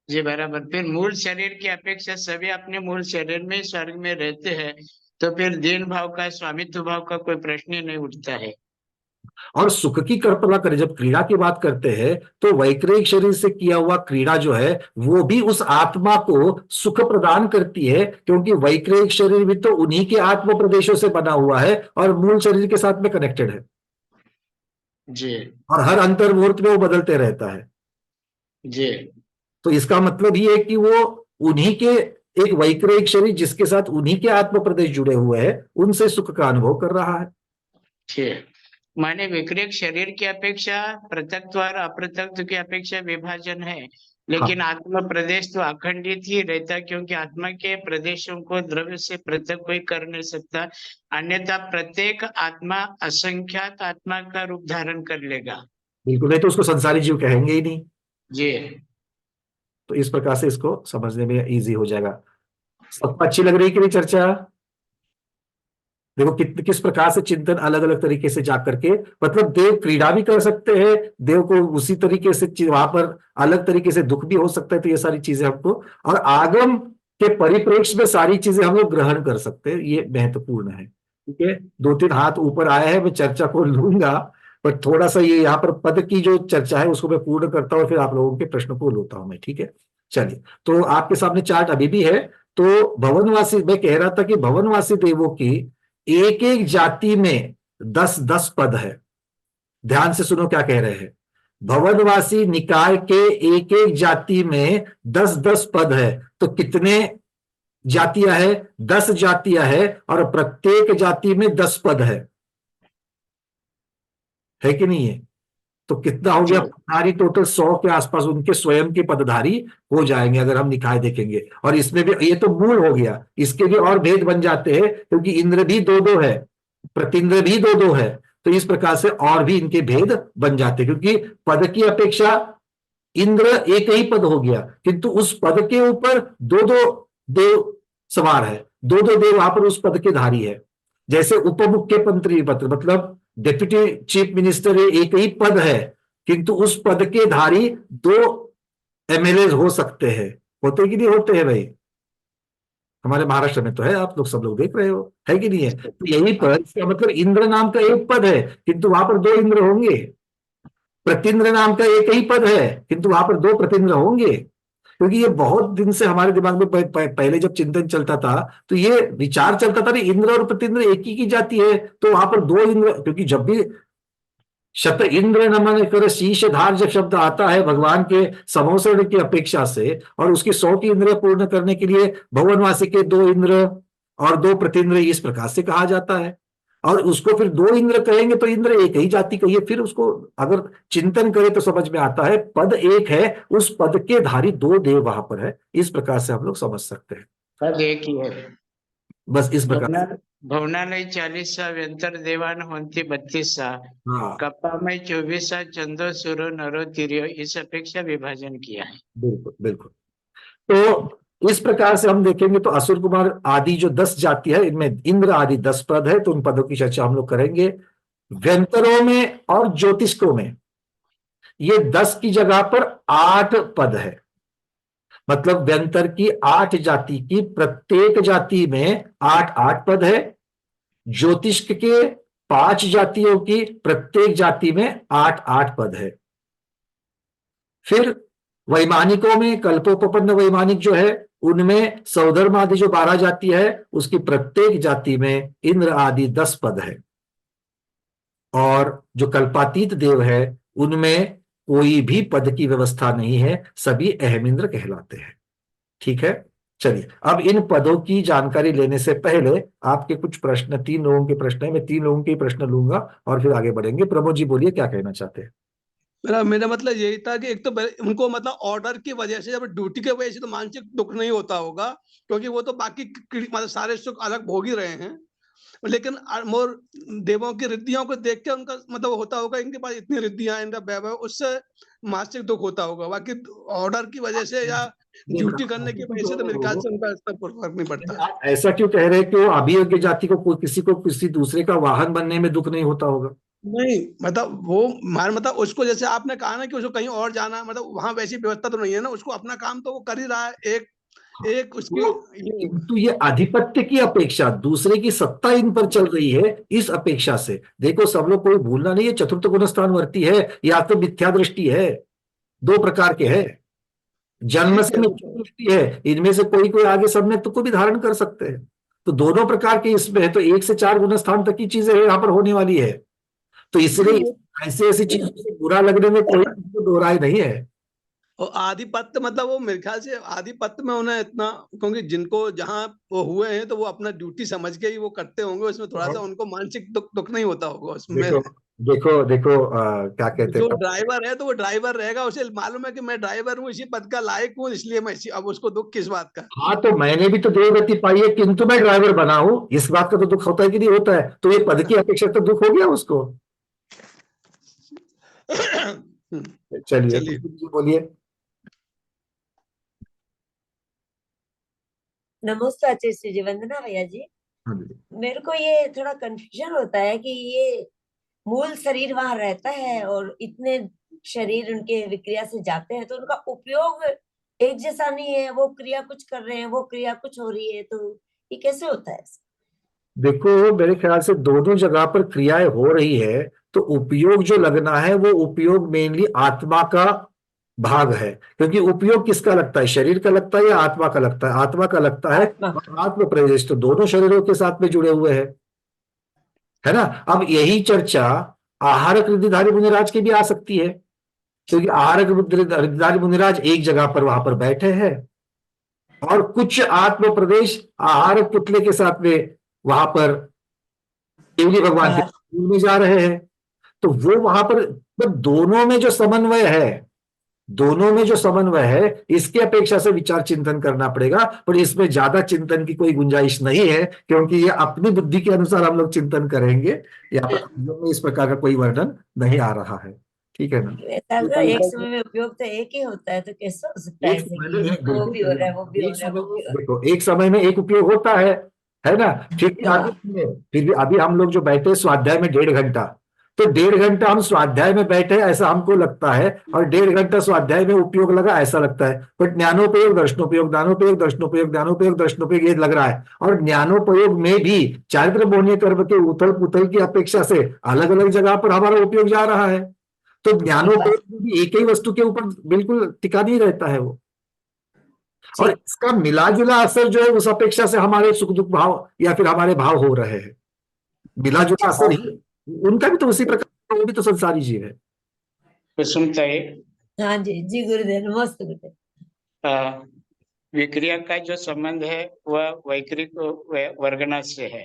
जी बराबर। फिर मूल शरीर की अपेक्षा सभी अपने मूल शरीर में स्वर्ग में रहते हैं, तो फिर दीन भाव का, स्वामित्व भाव का कोई प्रश्न ही नहीं उठता है। और सुख की कल्पना करें, जब क्रीड़ा की बात करते हैं तो वैक्रयिक शरीर से किया हुआ क्रीड़ा जो है वो भी उस आत्मा को सुख प्रदान करती है, क्योंकि वैक्रयिक शरीर भी तो उन्हीं के आत्म प्रदेशों से बना हुआ है और मूल शरीर के साथ में कनेक्टेड है जी, और हर अंतर मुहूर्त में वो बदलते रहता है जी। तो इसका मतलब ये है कि वो उन्हीं के एक वैक्रयिक शरीर जिसके साथ उन्हीं के आत्म प्रदेश जुड़े हुए हैं, उनसे सुख का अनुभव कर रहा है। ठीक, माने विक्रियक शरीर की अपेक्षा पृथक्त्व और अपृथक्त्व की अपेक्षा विभाजन है, लेकिन आत्मा प्रदेश तो अखंडित ही रहता, क्योंकि आत्मा के प्रदेशों को द्रव्य से पृथक कोई कर नहीं सकता, अन्यथा प्रत्येक आत्मा असंख्यात आत्मा का रूप धारण कर लेगा। बिल्कुल, नहीं तो उसको संसारी जीव कहेंगे ही नहीं जी। तो इस प्रकार से इसको समझने में इजी हो जाएगा। सबको अच्छी लग रही कि नहीं चर्चा? देखो किस प्रकार से चिंतन अलग अलग तरीके से जाकर के, मतलब देव क्रीड़ा भी कर सकते हैं, देव को उसी तरीके से वहां पर अलग तरीके से दुख भी हो सकता है, तो ये सारी चीजें हमको और आगम के परिप्रेक्ष्य में सारी चीजें हम लोग ग्रहण कर सकते हैं, ये महत्वपूर्ण है। ठीक है, 2-3 हाथ ऊपर आए हैं, मैं चर्चा को लूंगा, पर थोड़ा सा ये यहाँ पर पद की जो चर्चा है उसको मैं पूर्ण करता हूँ, फिर आप लोगों के प्रश्न को लेता हूं मैं। ठीक है, चलिए, तो आपके सामने चार्ट अभी भी है। तो भवनवासी, मैं कह रहा था कि भवनवासी देवों की एक एक जाति में 10-10 पद है। ध्यान से सुनो क्या कह रहे हैं। भवनवासी निकाय के एक एक जाति में 10-10 पद है, तो कितने जातियां है? 10 जातियां है और प्रत्येक जाति में 10 पद है कि नहीं है? तो कितना हो गया? पदधारी टोटल 100 के आसपास उनके स्वयं के पदधारी हो जाएंगे अगर हम निकाय देखेंगे। और इसमें भी ये तो मूल हो गया, इसके भी और भेद बन जाते हैं, क्योंकि इंद्र भी 2-2 है, प्रतिंद्र भी 2-2 है, तो इस प्रकार से और भी इनके भेद बन जाते हैं, क्योंकि पद की अपेक्षा इंद्र एक ही पद हो गया, किंतु उस पद के ऊपर 2-2 देव सवार है, 2-2 देव वहां पर उस पद के धारी है। जैसे उपमुख्यमंत्री पद, मतलब डिप्यूटी चीफ मिनिस्टर एक ही पद है, किंतु उस पद के धारी 2 एमएलए हो सकते हैं। होते कि नहीं होते हैं भाई? हमारे महाराष्ट्र में तो है, आप लोग सब लोग देख रहे हो, है कि नहीं है? तो यही पर इसका मतलब इंद्र नाम का एक पद है, किंतु वहां पर 2 इंद्र होंगे। प्रतिंद्र नाम का एक ही पद है, किंतु वहां पर 2 प्रतिंद्र होंगे। क्योंकि ये बहुत दिन से हमारे दिमाग में पहले जब चिंतन चलता था तो ये विचार चलता था, इंद्र और प्रतिंद्र एक ही की जाती है, तो वहां पर 2 इंद्र, क्योंकि जब भी शत इंद्र नमन कर शीशधार जब शब्द आता है भगवान के समोसरण की अपेक्षा से, और उसकी 100 की इंद्रिय पूर्ण करने के लिए भुवनवासी के 2 इंद्र और 2 प्रतिंद्र इस प्रकार से कहा जाता है। और उसको फिर 2 इंद्र कहेंगे तो इंद्र एक ही जाति कहिए, फिर उसको अगर चिंतन करें तो समझ में आता है पद एक है, उस पद के धारी 2 देव वहां पर है। इस प्रकार से हम लोग समझ सकते हैं। पद एक ही है। बस इस प्रकार से। भवनालय 40 व्यंतर देवान होती 32 हाँ कप्पामय 24 चंदो सुरो नरो तिरियो इस अपेक्षा विभाजन किया है। बिल्कुल बिल्कुल। तो इस प्रकार से हम देखेंगे तो असुर कुमार आदि जो 10 जाति है, इनमें इंद्र आदि 10 पद है, तो उन पदों की चर्चा हम लोग करेंगे। व्यंतरों में और ज्योतिष्कों में ये 10 की जगह पर 8 पद है। मतलब व्यंतर की 8 जाति की प्रत्येक जाति में 8 पद है। ज्योतिष्क के 5 जातियों की प्रत्येक जाति में 8 पद है। फिर वैमानिकों में कल्पोपपन्न वैमानिक जो है उनमें सौधर्म आदि जो 12 जाति है उसकी प्रत्येक जाति में इंद्र आदि 10 पद है। और जो कल्पातीत देव है उनमें कोई भी पद की व्यवस्था नहीं है, सभी अहमिंद्र कहलाते हैं। ठीक है, चलिए अब इन पदों की जानकारी लेने से पहले आपके कुछ प्रश्न, 3 लोगों के प्रश्न है, मैं 3 लोगों के ही प्रश्न लूंगा और फिर आगे बढ़ेंगे। प्रमोद जी बोलिए क्या कहना चाहते हैं। मेरा मतलब यही था कि एक तो उनको मतलब ऑर्डर की वजह से, जब ड्यूटी की वजह से तो मानसिक दुख नहीं होता होगा, क्योंकि वो तो बाकी मतलब सारे सुख अलग भोग ही रहे हैं, लेकिन मोर देवों की रिद्धियों को देख के उनका मतलब होता होगा इनके पास इतनी रिद्धियां, इनका वैभव, उससे मानसिक दुख होता होगा। बाकी ऑर्डर की वजह से या ड्यूटी करने की वजह से तो मेरे ख्याल से उनका इतना फर्क नहीं पड़ता। आप ऐसा क्यों कह रहे हैं कि वो अभियोग्य जाति को किसी दूसरे का वाहन बनने में दुख नहीं होता होगा? नहीं मतलब वो मतलब उसको जैसे आपने कहा ना कि उसको कहीं और जाना, मतलब वहां वैसी व्यवस्था तो नहीं है ना, उसको अपना काम तो वो कर ही रहा है। एक उसकी तो ये आधिपत्य की अपेक्षा, दूसरे की सत्ता इन पर चल रही है, इस अपेक्षा से देखो सब लोग, कोई भूलना नहीं है, चतुर्थ गुण स्थान वर्ती है या तो मिथ्या दृष्टि है, 2 प्रकार के है। जन्म से मिथ्या दृष्टि है, इनमें से कोई कोई आगे सब में तो कोई भी धारण कर सकते हैं, तो दोनों प्रकार के इसमें है। तो 1 से 4 गुण स्थान तक की चीजें यहाँ पर होने वाली है, तो इसलिए ऐसी चीजों से बुरा लगने में कोई दो राय नहीं है। और आधिपत्य मतलब वो मेरे ख्याल से आधिपत्य में उन्हें इतना, क्योंकि जिनको जहां वो हुए हैं तो वो अपना ड्यूटी समझ के ही वो करते होंगे, उसमें थोड़ा सा उनको मानसिक दुख नहीं होता होगा उसमें। देखो क्या कहते जो हैं, ड्राइवर है तो वो ड्राइवर रहेगा, उसे मालूम है कि मैं ड्राइवर हूँ, इसी पद का लायक हूँ, इसलिए मैं अब उसको दुख किस बात का। हाँ तो मैंने भी तो देवगति पाई है किंतु मैं ड्राइवर बना हूं, इस बात का तो दुख होता है कि नहीं होता है? तो ये पद की अपेक्षा तो दुख हो गया उसको। चलिए बोलिए। नमस्ते आचार्य जी, वंदना भैया जी। मेरे को ये थोड़ा कंफ्यूजन होता है कि ये मूल शरीर वहां रहता है और इतने शरीर उनके विक्रिया से जाते हैं, तो उनका उपयोग एक जैसा नहीं है, वो क्रिया कुछ कर रहे हैं, वो क्रिया कुछ हो रही है, तो ये कैसे होता है? देखो मेरे ख्याल से दोनों जगह पर क्रियाएं हो रही है, तो उपयोग जो लगना है वो उपयोग मेनली आत्मा का भाग है, क्योंकि उपयोग किसका लगता है, शरीर का लगता है या आत्मा का लगता है? आत्मा का लगता है। आत्म प्रवेश तो दोनों शरीरों के साथ में जुड़े हुए हैं, है ना। अब यही चर्चा आहारक रिद्धिधारी मुनिराज की भी आ सकती है, क्योंकि आहारक रिद्धिधारी मुनिराज एक जगह पर वहां पर बैठे हैं और कुछ आत्म प्रदेश आहारक पुतले के साथ में वहां पर केवली भगवान के में जा रहे हैं, तो वो वहां पर दोनों में जो समन्वय है, इसकी अपेक्षा से विचार चिंतन करना पड़ेगा। पर इसमें ज्यादा चिंतन की कोई गुंजाइश नहीं है, क्योंकि ये अपनी बुद्धि के अनुसार हम लोग चिंतन करेंगे, यहाँ पर इस प्रकार का कोई वर्णन नहीं आ रहा है। ठीक है ना। एक समय में उपयोग तो एक ही होता है, तो कैसे हो सकता है वो भी हो रहा है, वो भी हो रहा है, वो भी हो रहा है? देखो एक समय में एक उपयोग होता है ना। फिर भी अभी हम लोग जो बैठे स्वाध्याय में 1.5 घंटा, तो 1.5 घंटा हम स्वाध्याय में बैठे ऐसा हमको लगता है, और 1.5 घंटा स्वाध्याय में उपयोग लगा ऐसा लगता है। बट ज्ञानोपयोग दर्शनोपयोग, ज्ञानोपयोग दर्शनोपयोग, ज्ञानोपयोग दर्शनोपयोग ये लग रहा है। और ज्ञानोपयोग में भी चारित्र बोहनीय कर्म के उथल पुथल की अपेक्षा से अलग अलग जगह पर हमारा उपयोग जा रहा है, तो ज्ञानोपयोग भी एक ही वस्तु के ऊपर बिल्कुल टिका नहीं रहता है वो, और इसका मिला जुला असर जो है उस अपेक्षा से हमारे सुख दुख भाव या फिर हमारे भाव हो रहे हैं, मिला जुला असर ही उनका भी तो उसी प्रकार, वो भी तो संसारी जीव है। कुसुमताई, हाँ जी गुरुदेव, नमस्ते गुरुदेव। विक्रिया का जो संबंध है वह वैक्रिक वर्गना से है,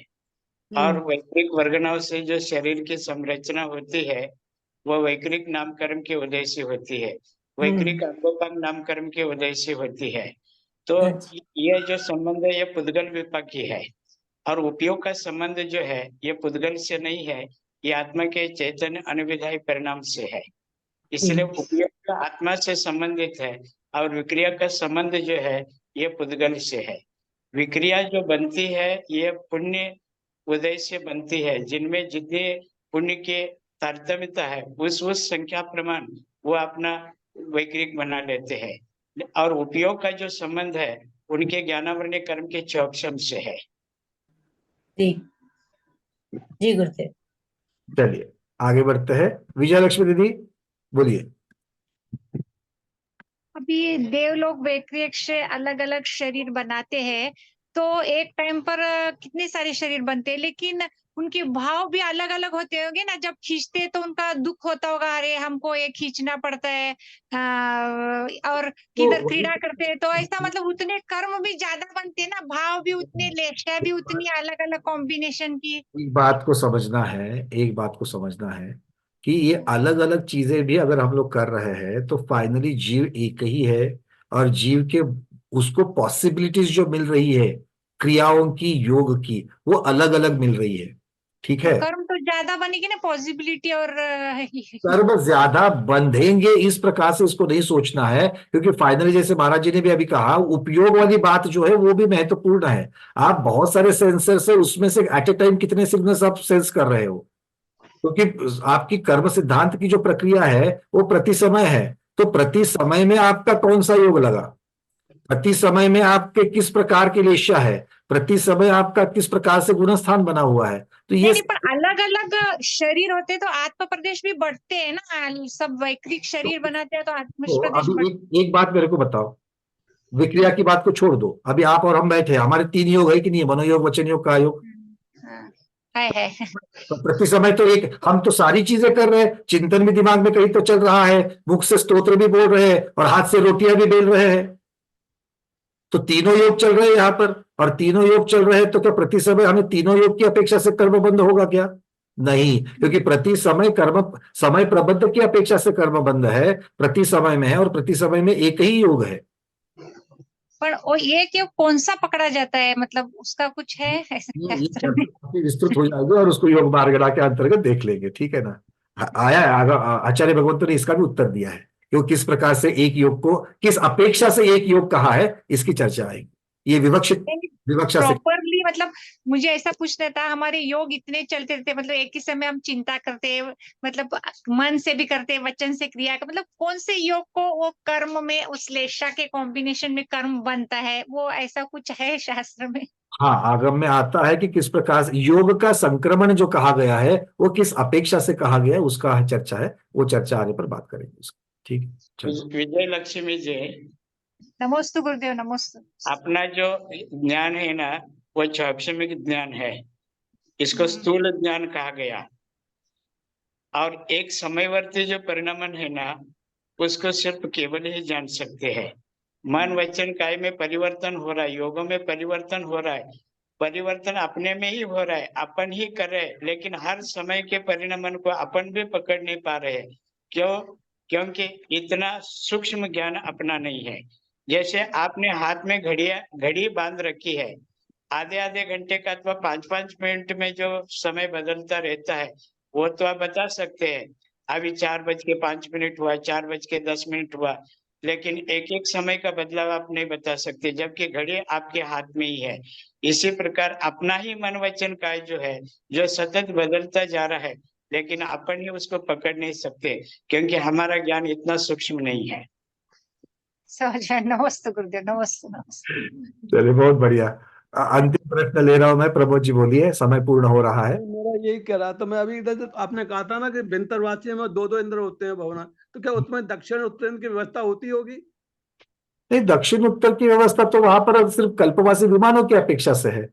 और वैक्रिक वर्गनाओं से जो शरीर की संरचना होती है वह वैक्रिक नामकर्म के उदय से होती है, वैक्रिक अंगोपांग नामकर्म के उदय से होती है। तो यह जो संबंध है यह पुद्गल विपाकी है, और उपयोग का संबंध जो है ये पुद्गल से नहीं है, ये आत्मा के चैतन्य अनुविधायी परिणाम से है। इसलिए उपयोग का आत्मा से संबंधित है और विक्रिया का संबंध जो है ये पुद्गल से है। विक्रिया जो बनती है ये पुण्य उदय से बनती है, जिनमें जितने पुण्य के तारतम्यता है उस संख्या प्रमाण वो अपना वैक्रिक बना लेते हैं। और उपयोग का जो संबंध है उनके ज्ञानावरण कर्म के चौक्षम से है। जी गुरुदेव। चलिए आगे बढ़ते हैं। विजय लक्ष्मी दीदी बोलिए। अभी देवलोक वैक्रियक से अलग अलग शरीर बनाते हैं, तो एक टाइम पर कितने सारे शरीर बनते हैं, लेकिन उनके भाव भी अलग अलग होते होंगे ना। जब खींचते तो उनका दुख होता होगा, अरे हमको ये खींचना पड़ता है, और किधर क्रीड़ा करते हैं तो ऐसा मतलब उतने कर्म भी ज्यादा बनते हैं ना, भाव भी उतने, लेख्या भी उतनी अलग अलग कॉम्बिनेशन की। एक बात को समझना है, एक बात को समझना है कि ये अलग अलग चीजें भी अगर हम लोग कर रहे हैं तो फाइनली जीव एक ही है, और जीव के उसको पॉसिबिलिटीज जो मिल रही है क्रियाओं की, योग की, वो अलग अलग मिल रही है। ठीक है, कर्म तो ज्यादा बनेगी ना, पॉसिबिलिटी और कर्म ज्यादा बंधेंगे इस प्रकार से इसको नहीं सोचना है, क्योंकि फाइनली जैसे महाराज जी ने भी अभी कहा, उपयोग वाली बात जो है वो भी महत्वपूर्ण है। आप बहुत सारे सेंसर से उसमें से एट ए टाइम कितने सिग्नल्स आप सेंस कर रहे हो, क्योंकि आपकी कर्म सिद्धांत की जो प्रक्रिया है वो प्रति समय है। तो प्रति समय में आपका कौन सा योग लगा, प्रति समय में आपके किस प्रकार की लेशा है, प्रति समय आपका किस प्रकार से गुणस्थान बना हुआ है। तो ये नहीं, पर अलग अलग शरीर होते तो आत्म प्रदेश भी बढ़ते हैं ना। सब वैक्रिक शरीर बनाते हैं तो आत्म तो प्रदेश अभी एक बात मेरे को बताओ, विक्रिया की बात को छोड़ दो, अभी आप और हम बैठे, हमारे 3 योग है कि नहीं है, मनोयोग, वचन योग, काया योग। है। तो प्रति समय तो एक, हम तो सारी चीजें कर रहे हैं, चिंतन भी दिमाग में कहीं तो चल रहा है, मुख से स्तोत्र भी बोल रहे हैं और हाथ से रोटियां भी बेल रहे हैं। तो तीनों योग चल रहे हैं यहाँ पर, और तीनों योग चल रहे हैं तो क्या प्रति समय हमें तीनों योग की अपेक्षा से कर्म बंद होगा क्या? नहीं, क्योंकि प्रति समय कर्म, समय प्रबंध की अपेक्षा से कर्म बंद है, प्रति समय में है, और प्रति समय में एक ही योग है। पर वो ये कि कौन सा पकड़ा जाता है, मतलब उसका कुछ है ऐसा ये शास्त्र में? काफी विस्तृत हो जाएगा और उसको योग मार्गणा के अंतर्गत देख लेंगे, ठीक है ना। आया है आचार्य भगवंत ने इसका भी उत्तर दिया है कि वो किस प्रकार से एक योग को, किस अपेक्षा से एक योग कहा है, इसकी चर्चा आएगी। ये विवक्षा से प्रॉपरली, मतलब मुझे ऐसा पूछना था, हमारे योग इतने चलते रहते, मतलब एक ही समय हम चिंता करते, मतलब मन से भी करते, वचन से क्रिया का, मतलब कौन से योग को वो कर्म में, उस लेशा के कॉम्बिनेशन में कर्म बनता है, वो ऐसा कुछ है शास्त्र में? हाँ, आगम में आता है कि किस प्रकार से योग का संक्रमण जो कहा गया है वो किस अपेक्षा से कहा गया है, उसका चर्चा है, वो चर्चा आने पर बात करेंगे उसकी। ठीक है, विजय लक्ष्मी जी, नमोस्तु गुरुदेव, नमोस्तु। अपना जो ज्ञान है ना वो चौक्षमिक ज्ञान है, इसको स्थूल ज्ञान कहा गया। और एक समयवर्ती जो परिणामन है ना उसको सिर्फ केवल ही जान सकते हैं। मन वचन काय में परिवर्तन हो रहा है, योगों में परिवर्तन हो रहा है, परिवर्तन अपने में ही हो रहा है, अपन ही कर रहे हैं, लेकिन हर समय के परिणामन को अपन भी पकड़ नहीं पा रहे हैं। क्यों? क्योंकि इतना सूक्ष्म ज्ञान अपना नहीं है। जैसे आपने हाथ में घड़ी बांध रखी है, आधे घंटे का अथवा 5-5 मिनट में जो समय बदलता रहता है वो तो आप बता सकते हैं, अभी 4:05 हुआ, 4:10 हुआ, लेकिन एक समय का बदलाव आप नहीं बता सकते, जबकि घड़ी आपके हाथ में ही है। इसी प्रकार अपना ही मन वचन का जो है, जो सतत बदलता जा रहा है, लेकिन अपन ही उसको पकड़ नहीं सकते, क्योंकि हमारा ज्ञान इतना सूक्ष्म नहीं है। समझ, नमस्ते गुरुदेव, नमस्ते। चलिए, बहुत बढ़िया। अंतिम प्रश्न ले रहा हूं मैं, प्रमोद जी बोलिए, समय पूर्ण हो रहा है। मेरा यही कह रहा था मैं अभी, इधर आपने कहा था ना कि भिंतरवासी में 2-2 इंद्र होते हैं भवना, तो क्या उसमें दक्षिण उत्तर इंद्र की व्यवस्था होती होगी? नहीं, दक्षिण उत्तर की व्यवस्था तो वहां पर सिर्फ कल्पवासी विमानों की अपेक्षा से है।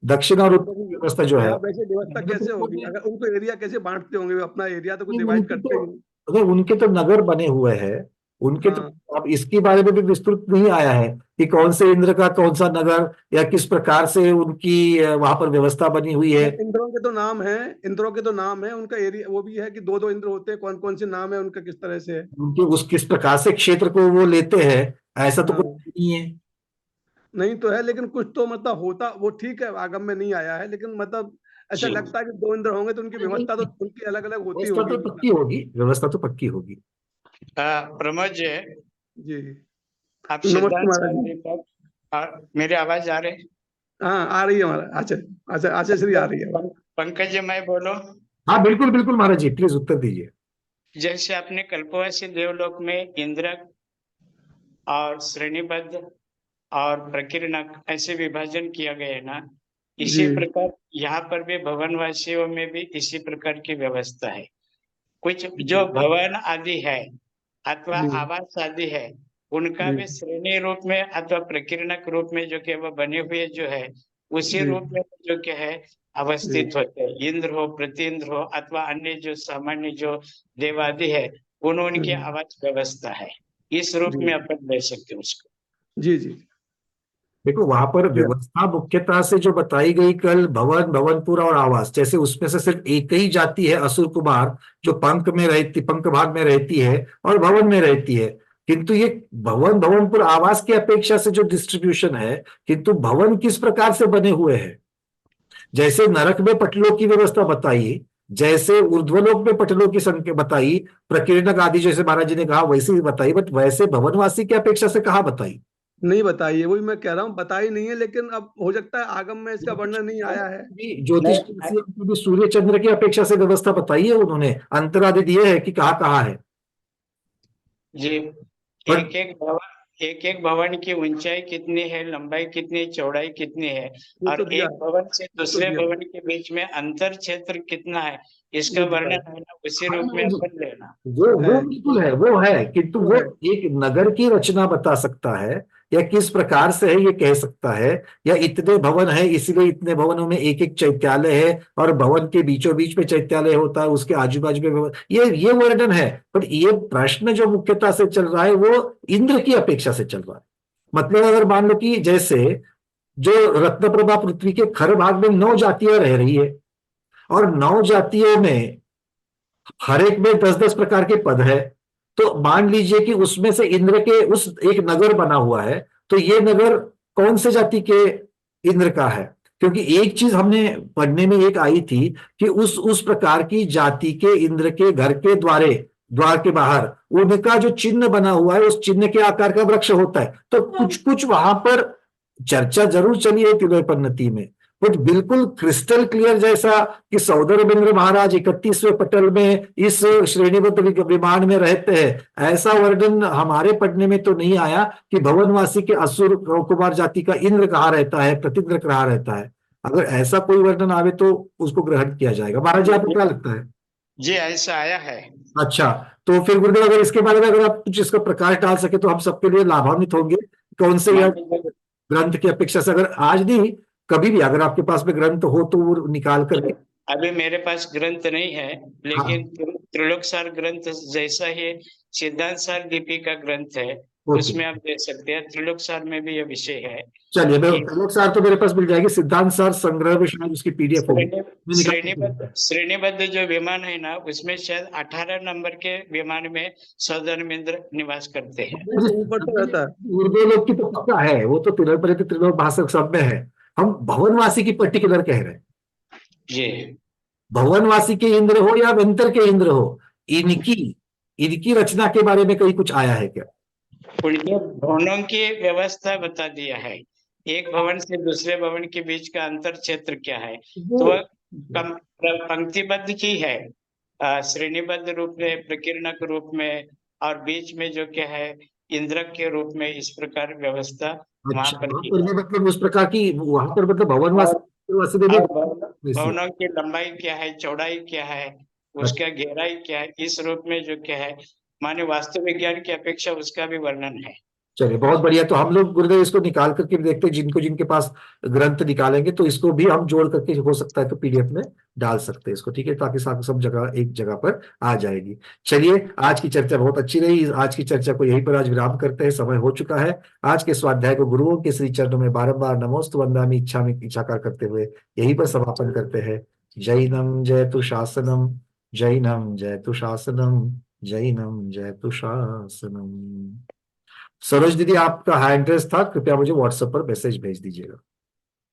दक्षिण और उत्तर की व्यवस्था जो है, वैसे व्यवस्था कैसे होगी? अगर उनको एरिया कैसे बांटते होंगे, अपना एरिया तो कुछ डिवाइड करते ही नहीं। अगर उनके तो नगर बने हुए हैं, उनके तो अब इसके बारे में भी विस्तृत नहीं आया है कि कौन से इंद्र का कौन सा नगर या किस प्रकार से उनकी वहां पर व्यवस्था बनी हुई है। इंद्रों के तो नाम है, उनका एरिया वो भी है कि 2-2 इंद्र होते हैं, कौन कौन से नाम है उनका, किस तरह से है उनके उस किस प्रकार से क्षेत्र को वो लेते हैं, ऐसा तो कुछ नहीं है। नहीं तो है, लेकिन कुछ तो मतलब होता वो ठीक है, आगम में नहीं आया है, लेकिन मतलब ऐसा जी लगता है कि 2 इंद्र होंगे तो उनकी व्यवस्था तो उनकी अलग अलग होती व्यवस्था होगी। तो पक्की होगी, व्यवस्था तो पक्की होगी। प्रमोद जी, जी आप नमस्ते सिद्धांत महाराज जी। सागर तक मेरी आवाज आ रही? हाँ आ रही है महाराज। अच्छा अच्छा अच्छा श्री आ रही है। पंकज जी, मैं बोलो। हाँ बिल्कुल बिल्कुल महाराज जी, प्लीज उत्तर दीजिए। जैसे आपने कल्पवासी देवलोक में इंद्र और श्रेणीबद्ध और प्रकीर्णक ऐसे विभाजन किया गया है ना, इसी जी प्रकार यहाँ पर भी भवनवासियों में भी इसी प्रकार की व्यवस्था है। कुछ जो भवन आदि है अथवा जी आवास आदि है, उनका जी भी श्रेणी रूप में अथवा प्रकीर्णक रूप में जो कि वह बने हुए जो है, उसी जी रूप में जो कि है जी अवस्थित होते हैं। इंद्र हो, प्रतिइंद्र हो अथवा अन्य जो सामान्य जो देवादि है, उनकी आवास व्यवस्था है। इस रूप जी में अपन ले सकते हैं उसको। जी जी देखो वहां पर व्यवस्था मुख्यतः से जो बताई गई कल, भवन, भवनपुर और आवास, जैसे उसमें से सिर्फ एक ही जाति है असुर कुमार जो पंख में रहती, पंख भाग में रहती है और भवन में रहती है। किंतु ये भवन, भवनपुर, आवास की अपेक्षा से जो डिस्ट्रीब्यूशन है, किंतु भवन किस प्रकार से बने हुए हैं, जैसे नरक में पटलों की व्यवस्था बताई, जैसे ऊर्ध्वलोक में पटलों की संख्या बताई, प्रकीर्णक आदि जैसे महाराज जी ने कहा वैसे ही बताई, बट वैसे भवनवासी की अपेक्षा से कहाँ बताई? नहीं बताई है, वही मैं कह रहा हूँ, बताई नहीं है, लेकिन अब हो सकता है आगम में इसका वर्णन नहीं आया है। ज्योतिष की भी सूर्य चंद्र की अपेक्षा से व्यवस्था बताई है उन्होंने, अंतर आदि दिए है कि कहाँ कहाँ है। जी, बट एक एक भवन की ऊंचाई कितनी है, लंबाई कितनी, चौड़ाई कितनी है, वो तो और दिया एक है, भवन से वो तो दूसरे दिया है, भवन के बीच में अंतर क्षेत्र कितना है, इसका वो दिया वर्णन है ना, उसी हाँ, रूप में अपन लेना। वो बिल्कुल है, वो है, किंतु वो वो है। एक नगर की रचना बता सकता है या किस प्रकार से है ये कह सकता है, या इतने भवन है इसलिए इतने भवनों में एक एक चैत्यालय है और भवन के बीचों बीच में चैत्यालय होता है, उसके आजू बाजू में भवन, ये वर्णन है। पर ये प्रश्न जो मुख्यतः से चल रहा है वो इंद्र की अपेक्षा से चल रहा है। मतलब अगर मान लो कि जैसे जो रत्नप्रभा पृथ्वी के खर भाग में 9 जातियां रह रही है और 9 जातियों में हर एक में 10-10 प्रकार के पद है, तो मान लीजिए कि उसमें से इंद्र के उस एक नगर बना हुआ है, तो ये नगर कौन से जाति के इंद्र का है? क्योंकि एक चीज हमने पढ़ने में एक आई थी कि उस प्रकार की जाति के इंद्र के घर के द्वार के बाहर उनका जो चिन्ह बना हुआ है उस चिन्ह के आकार का वृक्ष होता है। तो कुछ कुछ वहां पर चर्चा जरूर चली है तिलय पन्नति में, बट बिल्कुल क्रिस्टल क्लियर जैसा कि सौंदर्येंद्र महाराज 31वें पटल में इस श्रेणीबद्ध विमान में रहते हैं, ऐसा वर्णन हमारे पढ़ने में तो नहीं आया कि भवनवासी के असुर कुमार जाति का इंद्र कहाँ रहता है, प्रतिद्र कहाँ रहता है। अगर ऐसा कोई वर्णन आवे तो उसको ग्रहण किया जाएगा। महाराज जी आपको क्या लगता है? जी ऐसा आया है। अच्छा, तो फिर गुरुदेव अगर इसके बारे में अगर आप कुछ इसका प्रकाश डाल सके तो हम सबके लिए लाभान्वित होंगे। कौन से यह ग्रंथ की अपेक्षा से, अगर आज नहीं कभी भी अगर आपके पास में ग्रंथ हो तो वो निकाल करके। अभी मेरे पास ग्रंथ नहीं है, लेकिन त्रिलोकसार ग्रंथ जैसा ही सिद्धांत सार दीपिका ग्रंथ है, उसमें आप देख सकते हैं। त्रिलोकसार में भी यह विषय है। चलिए, मैं त्रिलोकसार तो मेरे पास मिल जाएगी, सिद्धांत सार संग्रह में शायद उसकी पीडीएफ होगी। श्रेणीबद्ध जो विमान है ना, उसमें शायद 18 नंबर के विमान में सौंदर्येंद्र निवास करते हैं। ऊपर तो रहता है। उर्दू लोग की तो पक्का है, वो तो त्रिलोक भाषा सब में है। हम भवनवासी की पर्टिकुलर कह रहे हैं। जी, भवनवासी के इंद्र हो या अंतर के इंद्र हो, इनकी रचना के बारे में कहीं कुछ आया है क्या? उनके भवनों की व्यवस्था बता दिया है। एक भवन से दूसरे भवन के बीच का अंतर क्षेत्र क्या है, तो वह पंक्तिबद्ध ही है, श्रेणीबद्ध रूप में, प्रकीर्णक रूप में, और बीच में जो क्या है इंद्रक के रूप में, इस प्रकार व्यवस्था वहां पर की है। मतलब उस प्रकार की वहां पर मतलब भवनों की लंबाई क्या है, चौड़ाई क्या है, उसका गहराई क्या है, इस रूप में जो क्या है माने वास्तु विज्ञान की अपेक्षा उसका भी वर्णन है। चलिए बहुत बढ़िया। तो हम लोग गुरुदेव इसको निकाल करके देखते हैं, जिनके पास ग्रंथ निकालेंगे तो इसको भी हम जोड़ करके हो सकता है तो पीडीएफ में डाल सकते हैं इसको, ठीक है, ताकि सब जगह एक जगह पर आ जाएगी। चलिए, आज की चर्चा बहुत अच्छी रही। आज की चर्चा को यहीं पर आज विराम करते हैं, समय हो चुका है। आज के स्वाध्याय को गुरुओं के श्री चरणों में बारंबार नमोस्तु वंदामि इच्छाकार करते हुए यहीं पर समापन करते हैं। जैनम जयतु शासनम, जैनम जयतु शासनम, जैनम जयतु शासनम। सरोज दीदी, आपका हाई इंटरेस्ट था, कृपया मुझे व्हाट्सएप पर मैसेज भेज दीजिएगा।